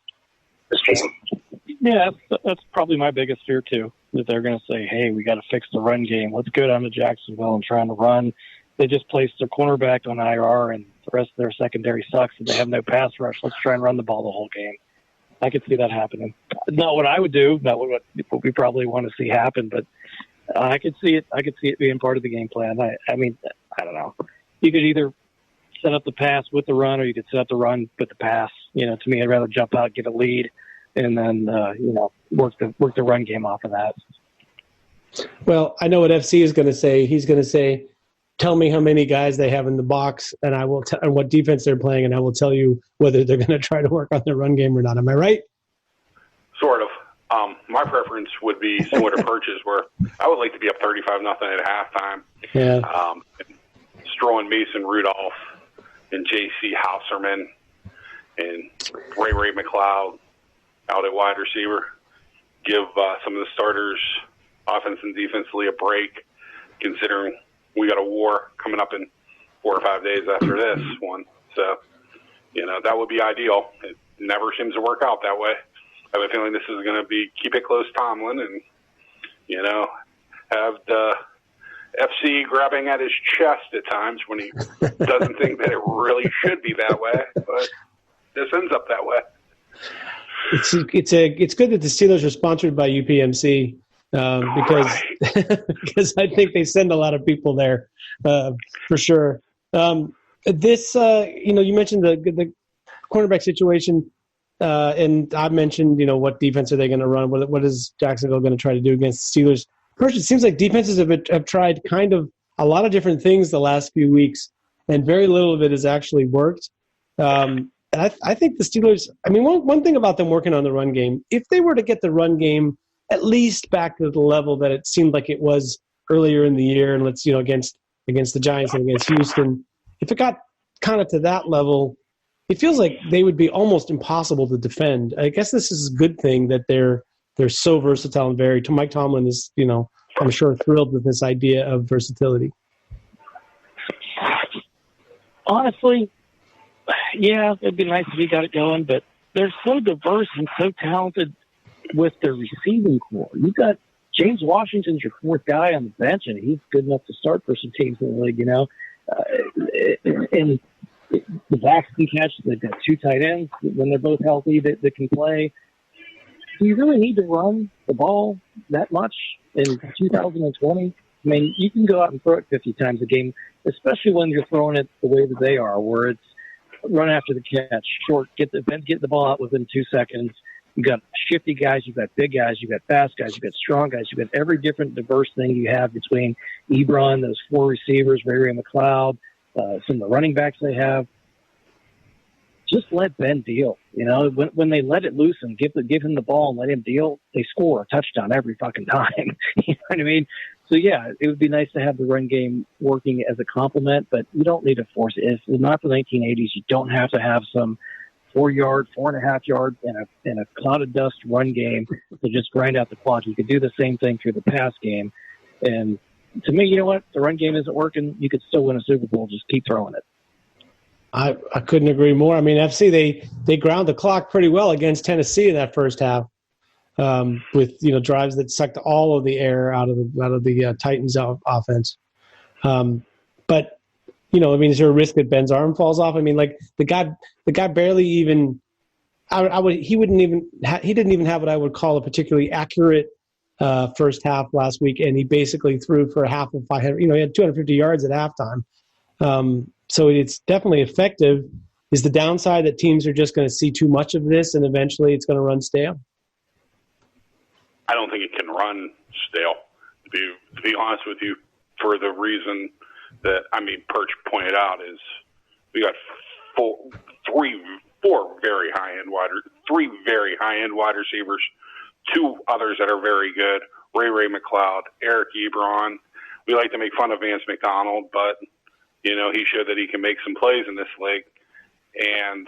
Yeah, that's probably my biggest fear too. That they're going to say, "Hey, we got to fix the run game. Let's go down to Jacksonville and trying to run." They just placed their cornerback on IR, and the rest of their secondary sucks, and they have no pass rush. Let's try and run the ball the whole game. I could see that happening. Not what I would do, not what we probably want to see happen, but I could see it. I could see it being part of the game plan. I mean, I don't know. You could either set up the pass with the run, or you could set up the run with the pass. To me, I'd rather jump out, get a lead, and then work the run game off of that. Well, I know what FC is going to say. He's going to say, "Tell me how many guys they have in the box, and I will and what defense they're playing, and I will tell you whether they're going to try to work on their run game or not." Am I right? Sort of. My preference would be similar to Perch's, where I would like to be up 35-0 at halftime. Yeah. Throwing Mason Rudolph and J.C. Hauserman and Ray McLeod out at wide receiver. Give some of the starters, offense and defensively, a break, considering we got a war coming up in 4 or 5 days after this one. So, that would be ideal. It never seems to work out that way. I have a feeling this is going to be keep it close Tomlin and, have the FC grabbing at his chest at times when he doesn't think that it really should be that way. But this ends up that way. It's good that the Steelers are sponsored by UPMC because because I think they send a lot of people there for sure. This, you mentioned the cornerback situation, and I mentioned, what defense are they going to run? What is Jacksonville going to try to do against the Steelers? First, it seems like defenses have tried kind of a lot of different things the last few weeks, and very little of it has actually worked. And I think the Steelers, one thing about them working on the run game, if they were to get the run game at least back to the level that it seemed like it was earlier in the year, and against the Giants and against Houston, if it got kind of to that level, it feels like they would be almost impossible to defend. I guess this is a good thing that they're so versatile and varied. Mike Tomlin is, I'm sure, thrilled with this idea of versatility. Honestly, yeah, it'd be nice if he got it going, but they're so diverse and so talented with their receiving core. You've got James Washington's your fourth guy on the bench, and he's good enough to start for some teams in the league, and the backs can catch. They've got two tight ends when they're both healthy that can play. Do you really need to run the ball that much in 2020? You can go out and throw it 50 times a game, especially when you're throwing it the way that they are, where it's run after the catch, short, get the ball out within 2 seconds. You've got shifty guys, you've got big guys, you've got fast guys, you've got strong guys, you've got every different diverse thing you have between Ebron, those four receivers, Ray McLeod, some of the running backs they have. Just let Ben deal. When they let it loose and give him the ball and let him deal, they score a touchdown every fucking time. You know what I mean? So, yeah, it would be nice to have the run game working as a complement, but you don't need to force it. It's not the 1980s. You don't have to have some 4-yard, 4.5-yard, and a cloud of dust run game to just grind out the clock. You could do the same thing through the pass game. And to me, you know what? The run game isn't working. You could still win a Super Bowl. Just keep throwing it. I couldn't agree more. FC, they ground the clock pretty well against Tennessee in that first half, with drives that sucked all of the air out of the Titans offense. But is there a risk that Ben's arm falls off? The guy barely even. He didn't even have what I would call a particularly accurate first half last week, and he basically threw for a half of 500. He had 250 yards at halftime. So it's definitely effective. Is the downside that teams are just going to see too much of this and eventually it's going to run stale? I don't think it can run stale, to be honest with you, for the reason that, Perch pointed out is we got three very high-end wide receivers, two others that are very good, Ray McLeod, Eric Ebron. We like to make fun of Vance McDonald, but he showed that he can make some plays in this league. And,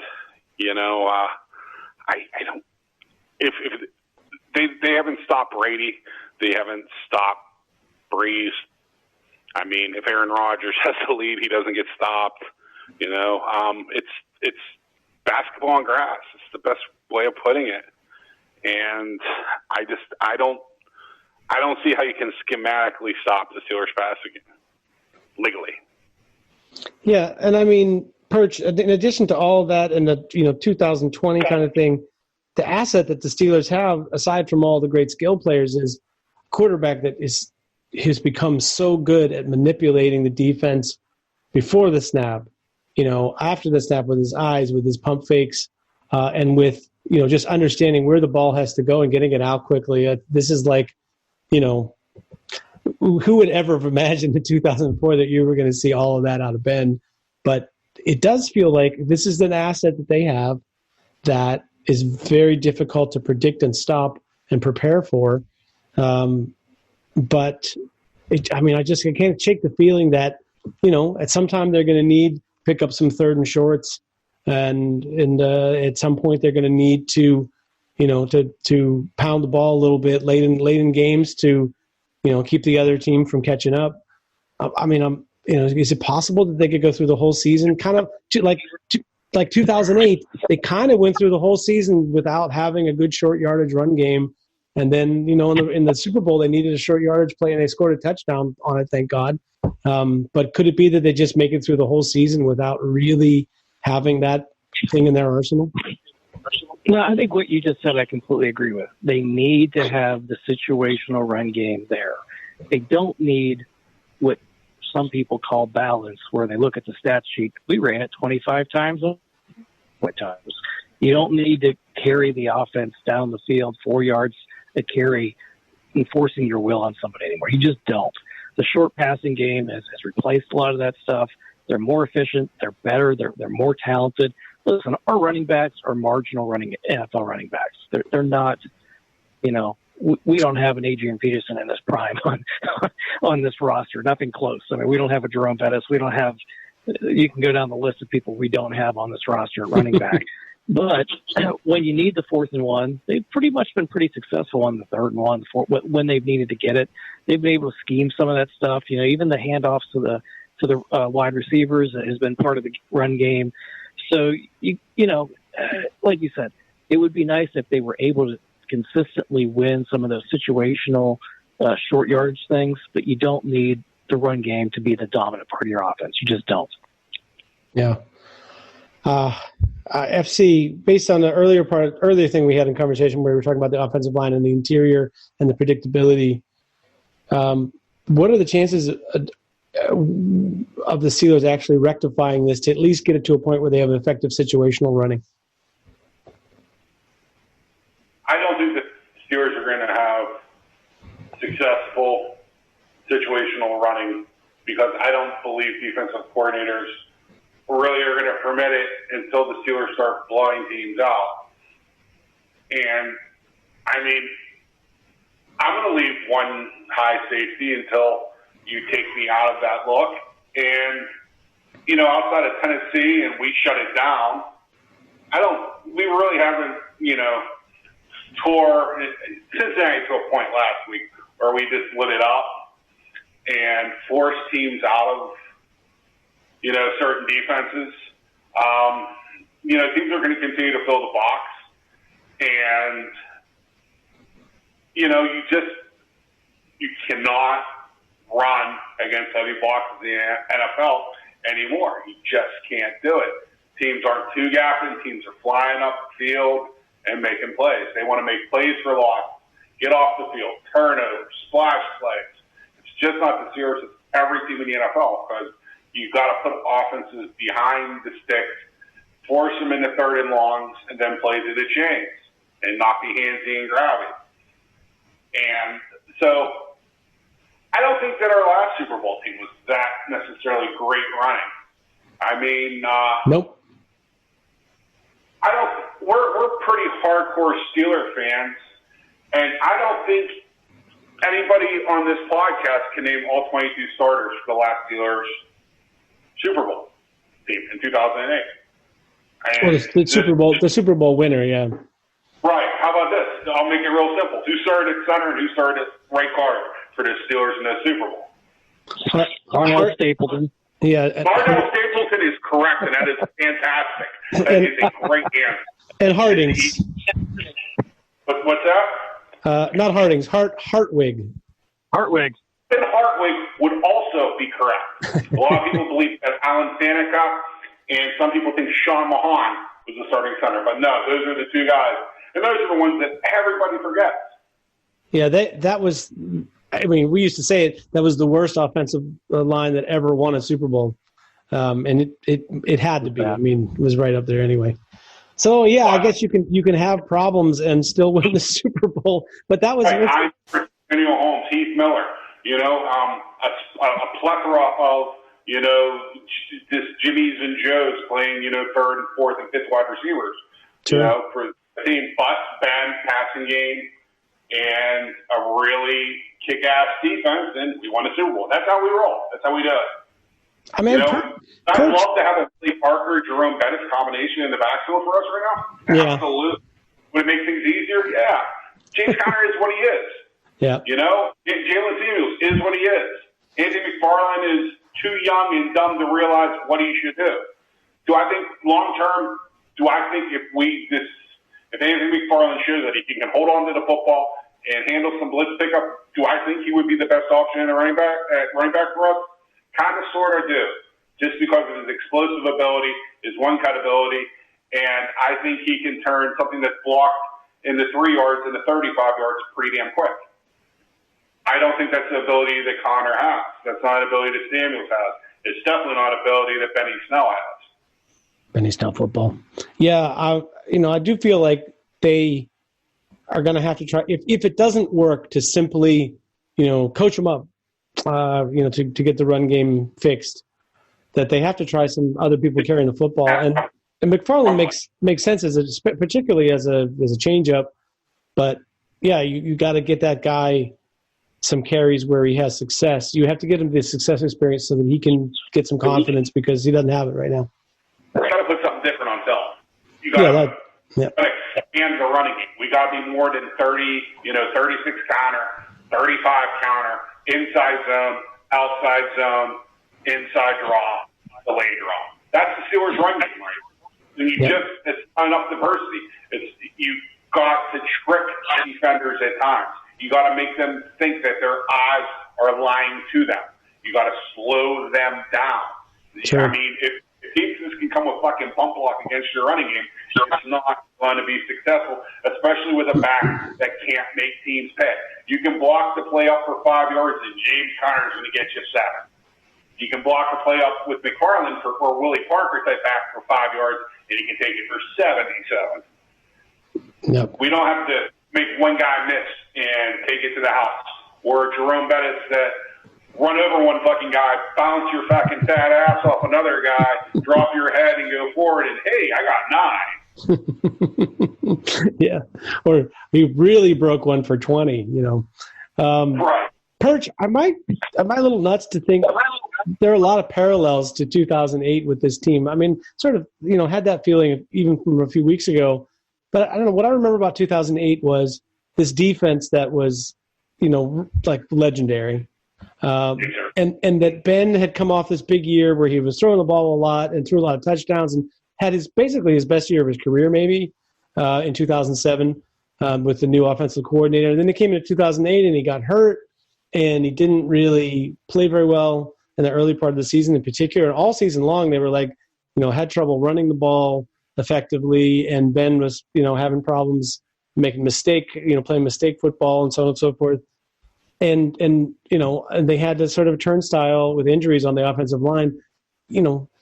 I don't – if they haven't stopped Brady, they haven't stopped Breeze. If Aaron Rodgers has the lead, he doesn't get stopped. It's basketball on grass. It's the best way of putting it. And I don't see how you can schematically stop the Steelers passing legally. Yeah, and Perch, in addition to all of that and the 2020 kind of thing, the asset that the Steelers have, aside from all the great skill players, is a quarterback that has become so good at manipulating the defense before the snap, after the snap, with his eyes, with his pump fakes, and with just understanding where the ball has to go and getting it out quickly. This is like, who would ever have imagined in 2004 that you were going to see all of that out of Ben? But it does feel like this is an asset that they have that is very difficult to predict and stop and prepare for. But I can't shake the feeling that, at some time they're going to need to pick up some third and shorts, and at some point they're going to need to pound the ball a little bit late in games to, keep the other team from catching up. Is it possible that they could go through the whole season kind of like 2008? They kind of went through the whole season without having a good short yardage run game. And then, in the Super Bowl, they needed a short yardage play and they scored a touchdown on it, thank God. But could it be that they just make it through the whole season without really having that thing in their arsenal? No, I think what you just said I completely agree with. They need to have the situational run game there. They don't need what some people call balance, where they look at the stat sheet. We ran it 25 times. You don't need to carry the offense down the field 4 yards a carry, enforcing your will on somebody anymore. You just don't. The short passing game has replaced a lot of that stuff. They're more efficient. They're better. They're more talented. Listen, our running backs are marginal NFL running backs. They're not, we don't have an Adrian Peterson in this prime on this roster. Nothing close. I mean, we don't have a Jerome Bettis. We don't have, you can go down the list of people we don't have on this roster at running back. But when you need the 4th and 1, they've pretty much been pretty successful on the 3rd and 1 when they've needed to get it. They've been able to scheme some of that stuff. Even the handoffs to the wide receivers has been part of the run game. So, like you said, it would be nice if they were able to consistently win some of those situational short yardage things, but you don't need the run game to be the dominant part of your offense. You just don't. Yeah. FC, based on the earlier thing we had in conversation where we were talking about the offensive line and the interior and the predictability, what are the chances of the Steelers actually rectifying this to at least get it to a point where they have effective situational running? I don't think the Steelers are going to have successful situational running because I don't believe defensive coordinators really are going to permit it until the Steelers start blowing teams out. And, I mean, I'm going to leave one high safety until you take me out of that look. And, outside of Tennessee and we shut it down, we really haven't, tore Cincinnati to a point last week where we just lit it up and forced teams out of, certain defenses. Teams are going to continue to fill the box. And, you cannot run against heavy blocks in the NFL anymore. You just can't do it. Teams aren't two-gapping. Teams are flying up the field and making plays. They want to make plays for loss, get off the field, turnovers, splash plays. It's just not the Steelers. It's every team in the NFL because you've got to put offenses behind the sticks, force them into 3rd and longs, and then play to the chains and not be handsy and grabby. And so I don't think that our last Super Bowl team was that necessarily great running. I mean, nope. We're pretty hardcore Steeler fans, and I don't think anybody on this podcast can name all 22 starters for the last Steelers Super Bowl team in 2008. Well, the Super Bowl winner, yeah. Right. How about this? I'll make it real simple. Who started at center and who started at right guard for the Steelers in the Super Bowl? Arnold Stapleton. Yeah. Arnold Stapleton is correct, and that is fantastic. That is a great answer. And Hardings. What's that? Not Hardings. Hartwig. Hartwig. And Hartwig would also be correct. A lot of people believe that Alan Faneca, and some people think Sean Mahan was the starting center. But no, those are the two guys. And those are the ones that everybody forgets. Yeah, that was – I mean, we used to say that was the worst offensive line that ever won a Super Bowl. And it had to be. I mean, it was right up there anyway. So, yeah, I guess you can have problems and still win the Super Bowl. But that was right. Daniel Holmes, Heath Miller, a plethora of, just Jimmies and Joes playing, 3rd and 4th and 5th wide receivers, sure. For the team. But Ben, passing game, and a really kick-ass defense, and we won a Super Bowl. That's how we roll. That's how we do it. I mean, I'd love to have a Billy Parker, Jerome Bettis combination in the backfield for us right now. Yeah. Absolutely. Would it make things easier? Yeah. James Conner is what he is. Yeah. Jalen Samuels is what he is. Anthony McFarland is too young and dumb to realize what he should do. Do I think long-term, if Anthony McFarland shows that he can hold on to the football and handle some blitz pickup, do I think he would be the best option in the running back for us? Kind of, sort of do. Just because of his explosive ability, his one-cut ability, And I think he can turn something that's blocked in the 3 yards into 35 yards pretty damn quick. I don't think that's the ability that Connor has. That's not an ability that Samuels has. It's definitely not an ability that Benny Snell has. Benny Snell football. Yeah, I do feel like they are going to have to try, if it doesn't work, to simply, coach them up, to get the run game fixed, that they have to try some other people carrying the football. And McFarland makes sense particularly as a change-up. But, yeah, you got to get that guy some carries where he has success. You have to get him the success experience so that he can get some confidence, because he doesn't have it right now. You got to put something different on film. You got to expand the running game. We got to be more than 30, 36 counter, 35 counter, inside zone, outside zone, inside draw, delay draw. That's the Steelers' run game, right? And it's not enough diversity. You got to trick defenders at times. You got to make them think that their eyes are lying to them. You got to slow them down. Sure. I mean, if teams can come with fucking bump block against your running game, it's not going to be successful, especially with a back that can't make teams pay. You can block the play up for 5 yards, and James Conner's going to get you 7. You can block the play up with McFarland or Willie Parker type back for 5 yards, and he can take it for 77. Yep. We don't have to make one guy miss and take it to the house. Or Jerome Bettis that run over one fucking guy, bounce your fucking fat ass off another guy, drop your head and go forward, and hey, I got 9. Yeah. Or he really broke one for 20, Right. Perch, am I a little nuts to think there are a lot of parallels to 2008 with this team? I mean, sort of, had that feeling even from a few weeks ago. But I don't know, what I remember about 2008 was this defense that was, like legendary. And that Ben had come off this big year where he was throwing the ball a lot and threw a lot of touchdowns and had basically his best year of his career maybe in 2007 with the new offensive coordinator. And then he came into 2008 and he got hurt and he didn't really play very well in the early part of the season in particular. And all season long they were like, had trouble running the ball effectively, and Ben was, having problems making playing mistake football and so on and so forth. And they had this sort of turnstile with injuries on the offensive line.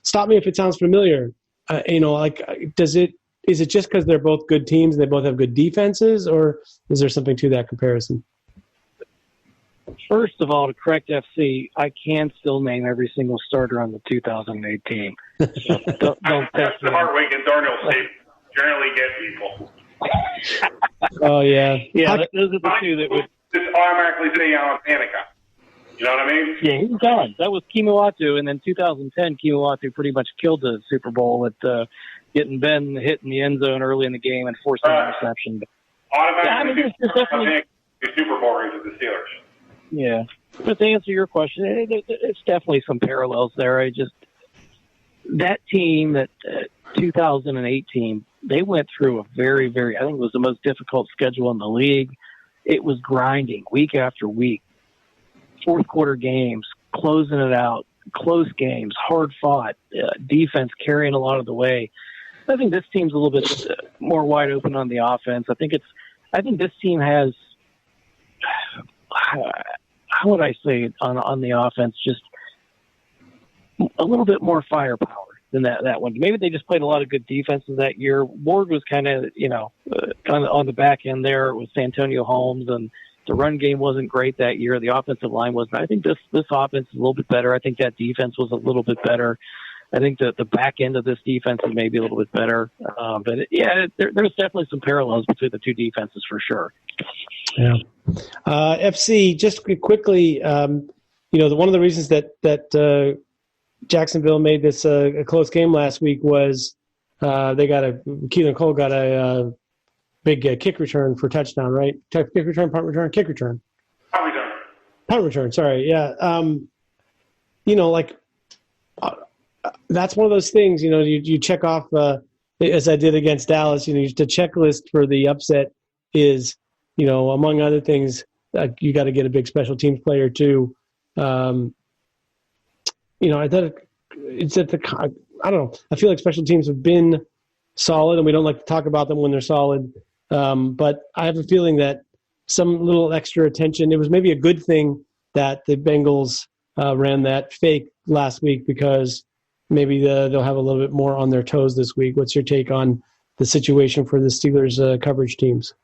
Stop me if it sounds familiar. Is it just because they're both good teams and they both have good defenses, or is there something to that comparison? First of all, to correct FC, I can still name every single starter on the 2008 team. So don't test me. Hardwick and Darnell State generally get people. Oh, yeah. Yeah, those are the two that would just automatically say on Panica. You know what I mean? Yeah, he's gone. That was Kimuatu, and then 2010, Kimuatu pretty much killed the Super Bowl at getting Ben hit in the end zone early in the game and forcing an interception. Automatically, the Super Bowl rings with the Steelers. Yeah, but to answer your question, it's definitely some parallels there. That team, that 2008 team, they went through a very, very, I think it was the most difficult schedule in the league. It was grinding week after week, fourth quarter games, closing it out, close games, hard fought, defense carrying a lot of the way. I think this team's a little bit more wide open on the offense. I think this team has, how would I say on the offense, just a little bit more firepower than that one. Maybe they just played a lot of good defenses that year. Ward was kind of, on the back end there with Santonio Holmes, and the run game wasn't great that year. The offensive line wasn't. I think this offense is a little bit better. I think that defense was a little bit better. I think that the back end of this defense is maybe a little bit better. But yeah, there's definitely some parallels between the two defenses for sure. Yeah. FC, just quickly, one of the reasons that Jacksonville made this a close game last week was Keelan Cole got a big kick return for touchdown, right? Kick return, punt return, kick return. Punt return, sorry. Yeah. That's one of those things, you check off, as I did against Dallas, the checklist for the upset is, among other things, you got to get a big special teams player too. I thought it's at I don't know. I feel like special teams have been solid, and we don't like to talk about them when they're solid. But I have a feeling that some little extra attention, it was maybe a good thing that the Bengals ran that fake last week, because maybe they'll have a little bit more on their toes this week. What's your take on the situation for the Steelers coverage teams?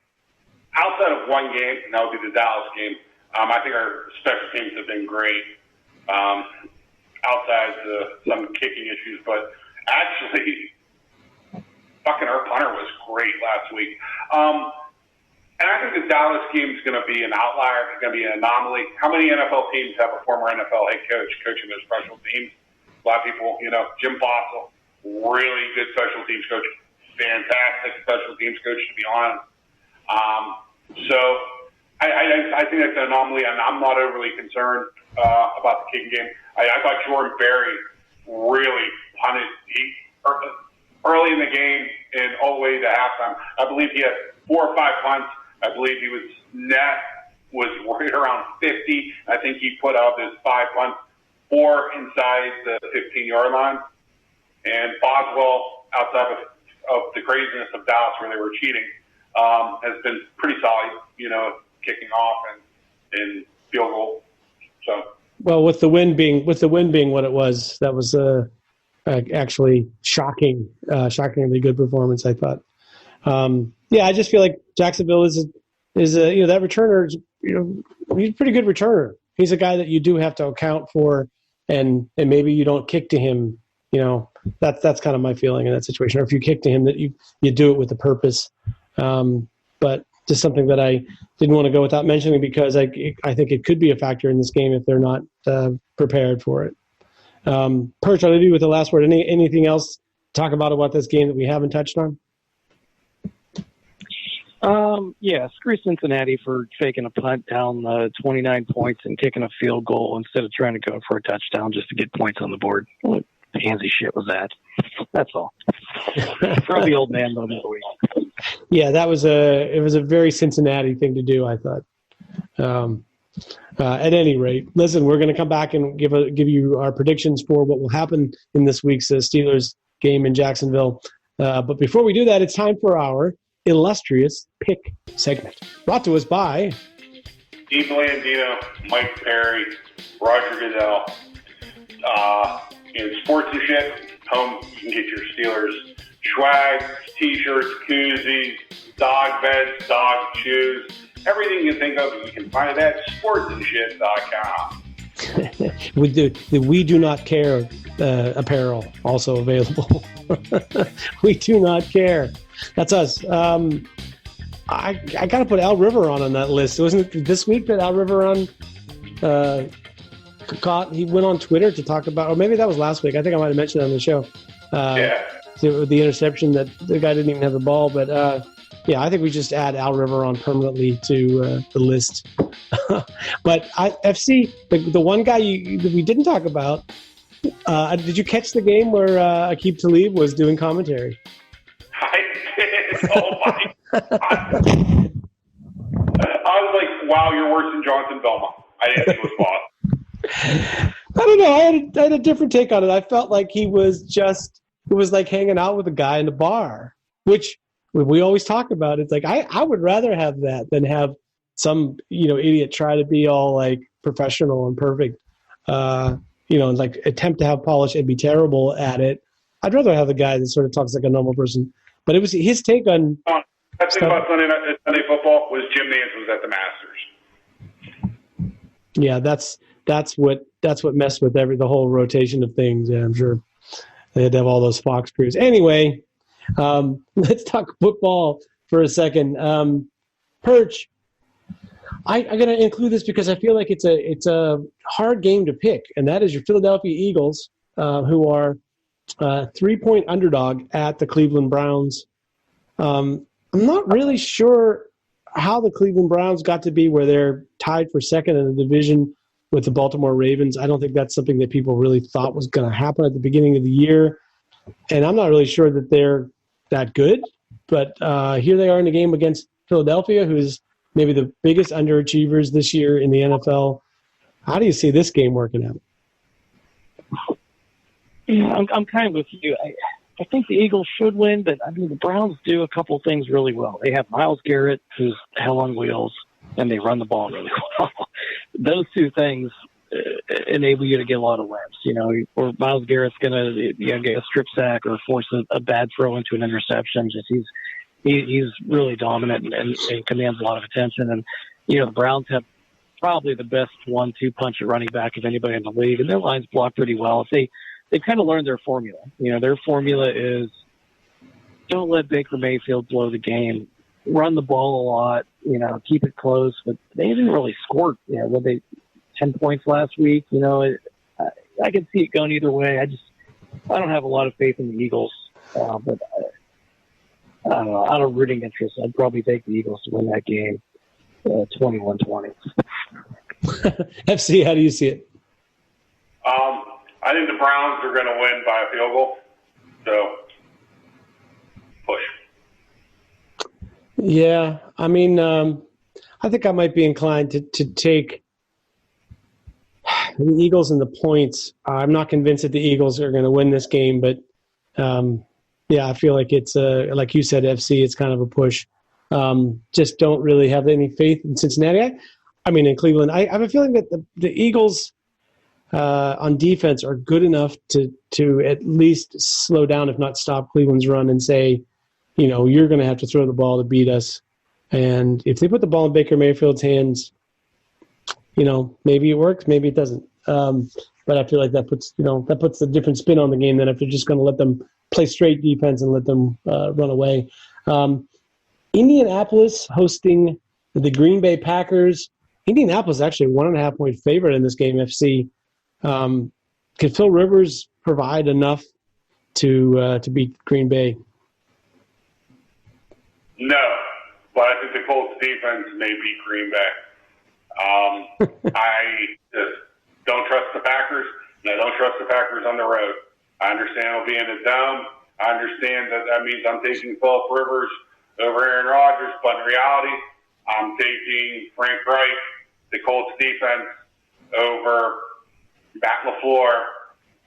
Outside of one game, and that would be the Dallas game, I think our special teams have been great. Outside some kicking issues, but actually, fucking our punter was great last week. And I think the Dallas game is going to be an outlier. It's going to be an anomaly. How many NFL teams have a former NFL head coach coaching their special teams? A lot of people, Jim Fossil, really good special teams coach, fantastic special teams coach, to be honest. So I think that's an anomaly, and I'm not overly concerned about the kicking game. I thought Jordan Berry really punted early in the game and all the way to halftime. I believe he had 4 or 5 punts. I believe he net was right around 50. I think he put out his 5 punts, 4 inside the 15-yard line. And Boswell, outside of the craziness of Dallas where they were cheating, has been pretty solid, kicking off and field goal. So. Well, with the wind being what it was, that was actually shockingly good performance, I thought. I just feel like Jacksonville is that returner is, he's a pretty good returner. He's a guy that you do have to account for, and maybe you don't kick to him. That's kind of my feeling in that situation. Or if you kick to him, that you do it with a purpose. But just something that I didn't want to go without mentioning, because I think it could be a factor in this game if they're not prepared for it. Perch, I'll leave you with the last word. Anything else to talk about this game that we haven't touched on? Screw Cincinnati for faking a punt down 29 points and kicking a field goal instead of trying to go for a touchdown just to get points on the board. What pansy shit was that? That's all. Throw the old man though this week. Yeah, it was a very Cincinnati thing to do, I thought. At any rate, listen, we're going to come back and give you our predictions for what will happen in this week's Steelers game in Jacksonville. But before we do that, it's time for our illustrious pick segment, brought to us by Dean Blandino, Mike Perry, Roger Goodell. Sports and shit, home, you can get your Steelers swag, t-shirts, koozies, dog beds, dog shoes, everything you think of, you can find it at sportsandshit.com. We do not care apparel also available. We do not care. That's us. I got to put Al River on that list. Wasn't it this week that Al River he went on Twitter to talk about, or maybe that was last week. I think I might have mentioned it on the show. The interception that the guy didn't even have the ball. But I think we just add Al River on permanently to the list. But FC, the one guy that we didn't talk about, did you catch the game where Aqib Talib was doing commentary? I did. Oh my God. I was like, wow, you're worse than Jonathan Belmont. I didn't think it was Bob. I don't know. I had a different take on it. I felt like he was like hanging out with a guy in a bar, which we always talk about. It's like, I would rather have that than have some, idiot try to be all like professional and perfect, like attempt to have polish and be terrible at it. I'd rather have the guy that sort of talks like a normal person. But it was his take on. That thing about Sunday football was Jim Nantz was at the Masters. Yeah, that's what messed with the whole rotation of things. Yeah, I'm sure they had to have all those Fox crews. Anyway, let's talk football for a second. Perch, I'm going to include this because I feel like it's a hard game to pick, and that is your Philadelphia Eagles, who are 3-point underdog at the Cleveland Browns. I'm not really sure how the Cleveland Browns got to be where they're tied for second in the division with the Baltimore Ravens. I don't think that's something that people really thought was going to happen at the beginning of the year. And I'm not really sure that they're that good. But here they are in the game against Philadelphia, who's maybe the biggest underachievers this year in the NFL. How do you see this game working out? Yeah, I'm kind of with you. I think the Eagles should win, but I mean the Browns do a couple things really well. They have Myles Garrett, who's hell on wheels, and they run the ball really well. Those two things enable you to get a lot of wins. Or Myles Garrett's going to get a strip sack or force a bad throw into an interception. He's really dominant and commands a lot of attention. And the Browns have probably the best 1-2 punch at running back of anybody in the league, and their lines block pretty well. They've kind of learned their formula. Their formula is don't let Baker Mayfield blow the game, run the ball a lot, keep it close. But they didn't really score. They 10 points last week. I can see it going either way. I don't have a lot of faith in the Eagles, but I don't know. Out of rooting interest, I'd probably take the Eagles to win that game, 21-20. FC, how do you see it? I think the Browns are going to win by a field goal. So, push. Yeah, I mean, I think I might be inclined to take the Eagles and the points. I'm not convinced that the Eagles are going to win this game, but yeah, I feel like it's like you said, FC. It's kind of a push. Just don't really have any faith in Cincinnati. I mean, in Cleveland, I have a feeling that the Eagles on defense are good enough to at least slow down, if not stop Cleveland's run, and say, you're going to have to throw the ball to beat us. And if they put the ball in Baker Mayfield's hands, maybe it works, maybe it doesn't. But I feel like that puts a different spin on the game than if you're just going to let them play straight defense and let them run away. Indianapolis hosting the Green Bay Packers. Indianapolis is actually 1.5 point favorite in this game, FC. Can Phil Rivers provide enough to beat Green Bay? No, but I think the Colts defense may beat Green Bay. I just don't trust the Packers, and I don't trust the Packers on the road. I understand it'll be in a dome. I understand that means I'm taking Philip Rivers over Aaron Rodgers, but in reality, I'm taking Frank Reich, the Colts defense, over Matt LaFleur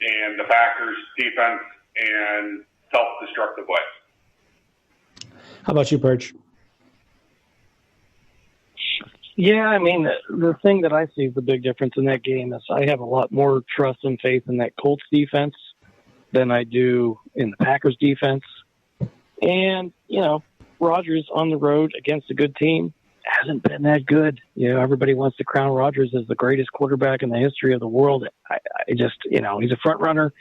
and the Packers defense and self-destructive ways. How about you, Perch? Yeah, I mean, the thing that I see is the big difference in that game is I have a lot more trust and faith in that Colts defense than I do in the Packers defense. And, Rodgers on the road against a good team hasn't been that good. Everybody wants to crown Rodgers as the greatest quarterback in the history of the world. I just, he's a front runner.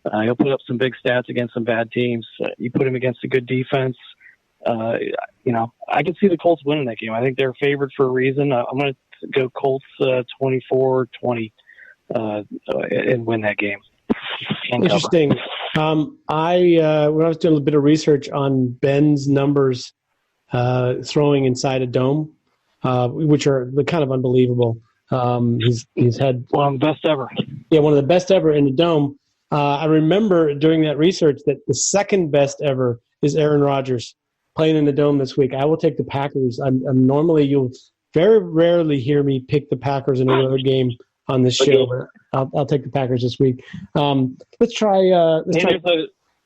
He'll put up some big stats against some bad teams. You put him against a good defense. I can see the Colts winning that game. I think they're favored for a reason. I'm going to go Colts 24-20 and win that game. Interesting. When I was doing a bit of research on Ben's numbers throwing inside a dome, which are kind of unbelievable. He's had one of the best ever. Yeah, one of the best ever in the dome. I remember doing that research that the second best ever is Aaron Rodgers playing in the dome this week. I will take the Packers. I'm normally you'll very rarely hear me pick the Packers in a road game on this show. But I'll take the Packers this week. Let's try.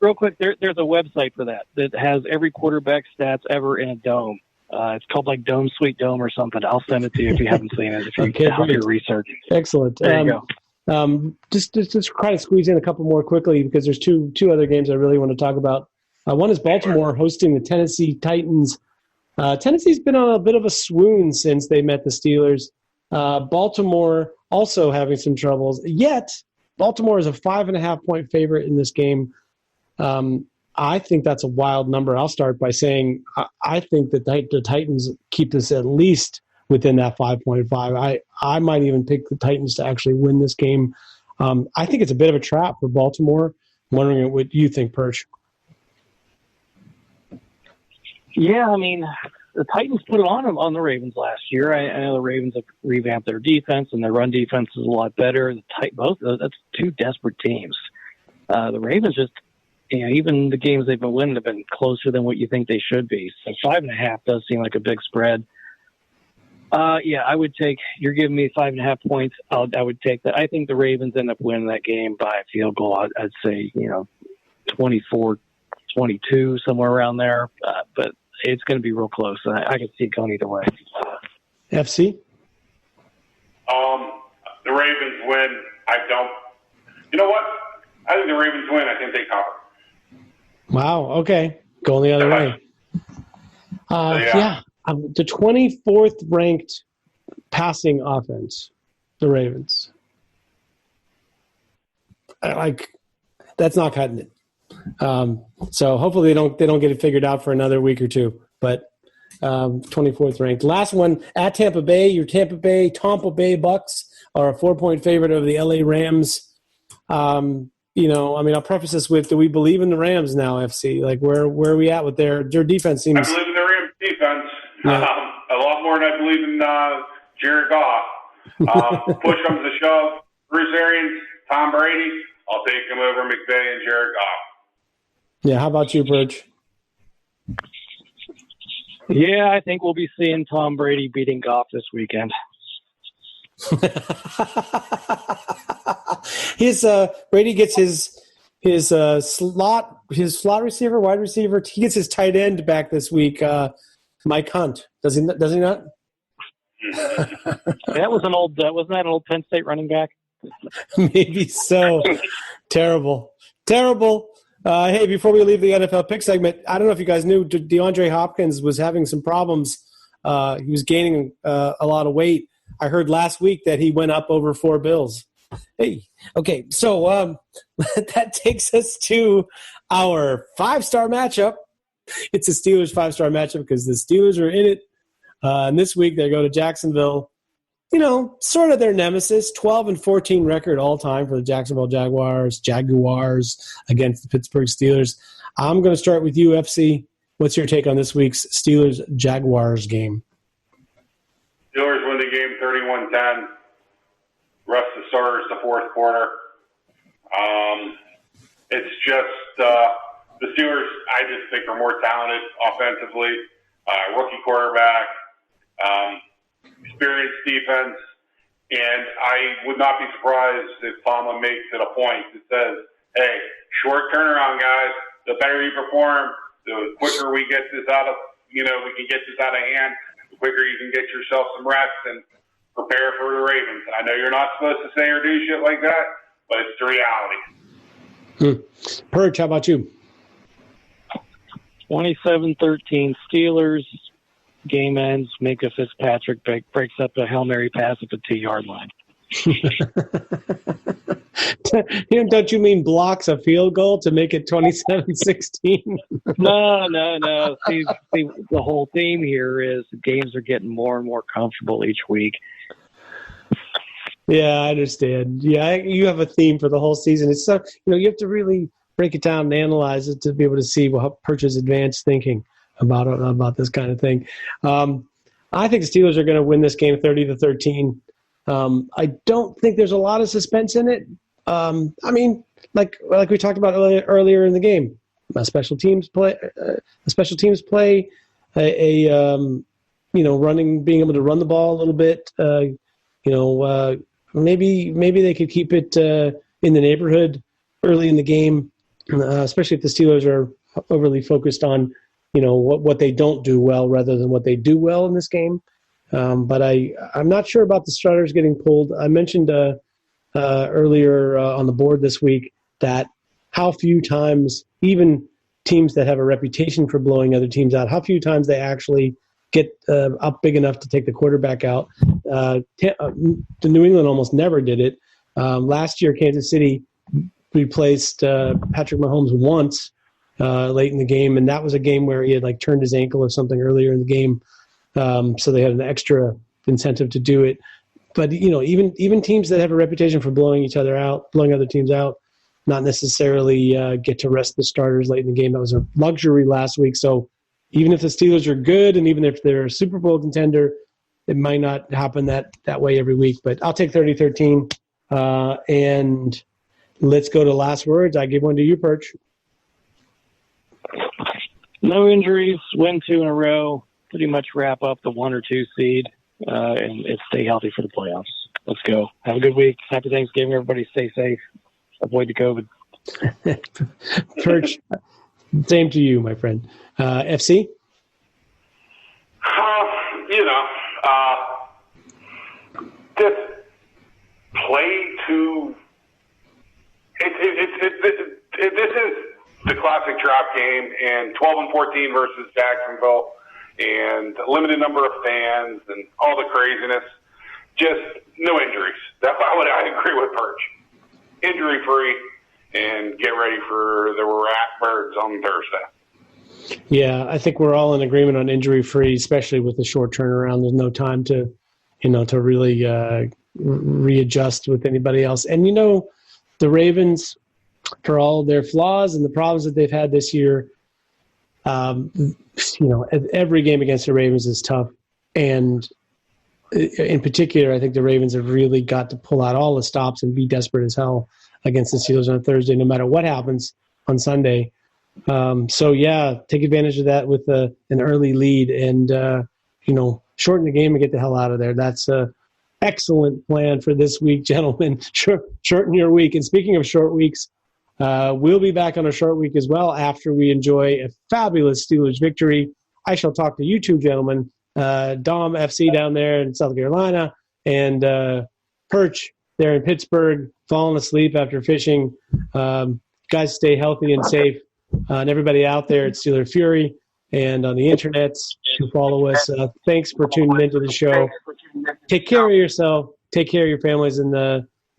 Real quick, there's a website for that has every quarterback stats ever in a dome. It's called like Dome Sweet Dome or something. I'll send it to you if you haven't seen it. If you can help your research. Excellent. There you go. Just try to squeeze in a couple more quickly because there's two other games I really want to talk about. One is Baltimore hosting the Tennessee Titans. Tennessee's been on a bit of a swoon since they met the Steelers. Baltimore also having some troubles. Yet, Baltimore is a 5.5 point favorite in this game. I think that's a wild number. I'll start by saying I think that the Titans keep this at least within that 5.5. I might even pick the Titans to actually win this game. I think it's a bit of a trap for Baltimore. I'm wondering what you think, Perch. Yeah, I mean, the Titans put it on them on the Ravens last year. I know the Ravens have revamped their defense, and their run defense is a lot better. That's two desperate teams. The Ravens just, even the games they've been winning have been closer than what you think they should be. So 5.5 does seem like a big spread. Yeah, I would take. You're giving me 5.5 points. I would take that. I think the Ravens end up winning that game by a field goal. I'd say 24-22, somewhere around there. But it's going to be real close. I can see it going either way. FC? The Ravens win. I don't. You know what? I think the Ravens win. I think they cover. Wow. Okay. Going the other way. Yeah. The 24th ranked passing offense, the Ravens. That's not cutting it. So hopefully they don't get it figured out for another week or two. But 24th ranked. Last one at Tampa Bay. Your Tampa Bay Bucks are a 4-point favorite over the LA Rams. I'll preface this with: do we believe in the Rams now, FC? Like where are we at with their defense? Seems. I believe in the Rams defense Yeah. a lot more than I believe in Jared Goff. Push comes to shove. Bruce Arians, Tom Brady. I'll take him over McVay and Jared Goff. Yeah. How about you, Burge? Yeah, I think we'll be seeing Tom Brady beating Goff this weekend. Brady gets his slot receiver, wide receiver. He gets his tight end back this week. Mike Hunt, does he not? Wasn't that an old Penn State running back? Maybe so. Terrible. Hey, before we leave the NFL pick segment, I don't know if you guys knew DeAndre Hopkins was having some problems. He was gaining a lot of weight. I heard last week that he went up over 4 bills. Hey, okay, so that takes us to our 5-star matchup. It's a Steelers 5-star matchup because the Steelers are in it. And this week they go to Jacksonville. Sort of their nemesis, 12-14 record all time for the Jacksonville Jaguars against the Pittsburgh Steelers. I'm going to start with you, FC. What's your take on this week's Steelers-Jaguars game? Steelers win the game 31-10. Rest the starters the fourth quarter. It's just the Steelers, I just think, are more talented offensively. Rookie quarterback, experienced defense, and I would not be surprised if Tomlin makes it a point that says, hey, short turnaround, guys. The better you perform, the quicker we get this out of, we can get this out of hand, the quicker you can get yourself some rest and prepare for the Ravens. I know you're not supposed to say or do shit like that, but it's the reality. Perch, how about you? 27-13 Steelers. Game ends. Minka Fitzpatrick breaks up a Hail Mary pass at the 2-yard line. Don't you mean blocks a field goal to make it 27-16? No. See, the whole theme here is the games are getting more and more comfortable each week. Yeah, I understand. Yeah, you have a theme for the whole season. It's so you have to really break it down and analyze it to be able to see what Perch's advanced thinking about this kind of thing. I think the Steelers are going to win this game 30-13. I don't think there's a lot of suspense in it. Like we talked about earlier in the game, special teams play, being able to run the ball a little bit. Maybe they could keep it in the neighborhood early in the game, especially if the Steelers are overly focused on what they don't do well rather than what they do well in this game. But I'm not sure about the starters getting pulled. I mentioned earlier on the board this week that how few times, even teams that have a reputation for blowing other teams out, how few times they actually get up big enough to take the quarterback out. The New England almost never did it. Last year, Kansas City replaced Patrick Mahomes once late in the game, and that was a game where he had turned his ankle or something earlier in the game, so they had an extra incentive to do it. But even teams that have a reputation for blowing other teams out, not necessarily get to rest the starters late in the game. That was a luxury last week. So even if the Steelers are good, and even if they're a Super Bowl contender, it might not happen that way every week. But I'll take 30-13, and let's go to last words. I give one to you, Perch. No injuries, win 2 in a row, pretty much wrap up the 1 or 2 seed, and stay healthy for the playoffs. Let's go. Have a good week. Happy Thanksgiving, everybody. Stay safe. Avoid the COVID. Perch, same to you, my friend. FC? Just play to. This is the classic trap game, and 12-14 versus Jacksonville, and a limited number of fans, and all the craziness. Just no injuries. That's why I agree with Perch. Injury free, and get ready for the Ratbirds on Thursday. Yeah, I think we're all in agreement on injury free, especially with the short turnaround. There's no time to really readjust with anybody else. And the Ravens, for all their flaws and the problems that they've had this year, every game against the Ravens is tough. And in particular, I think the Ravens have really got to pull out all the stops and be desperate as hell against the Steelers on Thursday, no matter what happens on Sunday. Take advantage of that with an early lead and, shorten the game and get the hell out of there. That's an excellent plan for this week, gentlemen. Shorten your week. And speaking of short weeks, we'll be back on a short week as well after we enjoy a fabulous Steelers victory. I shall talk to you two gentlemen, Dom FC down there in South Carolina, and Perch there in Pittsburgh, falling asleep after fishing. Guys, stay healthy and safe. And everybody out there at Steeler Fury and on the internets who follow us, thanks for tuning into the show. Take care of yourself. Take care of your families and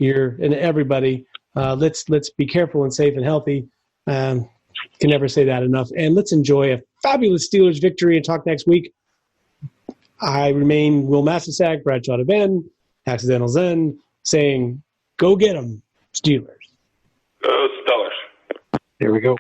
everybody. Let's be careful and safe and healthy. Can never say that enough. And let's enjoy a fabulous Steelers victory and talk next week. I remain Will Massasak, Bradshaw to Ben, Accidental Zen, saying, go get 'em, Steelers. Stellars. Here we go.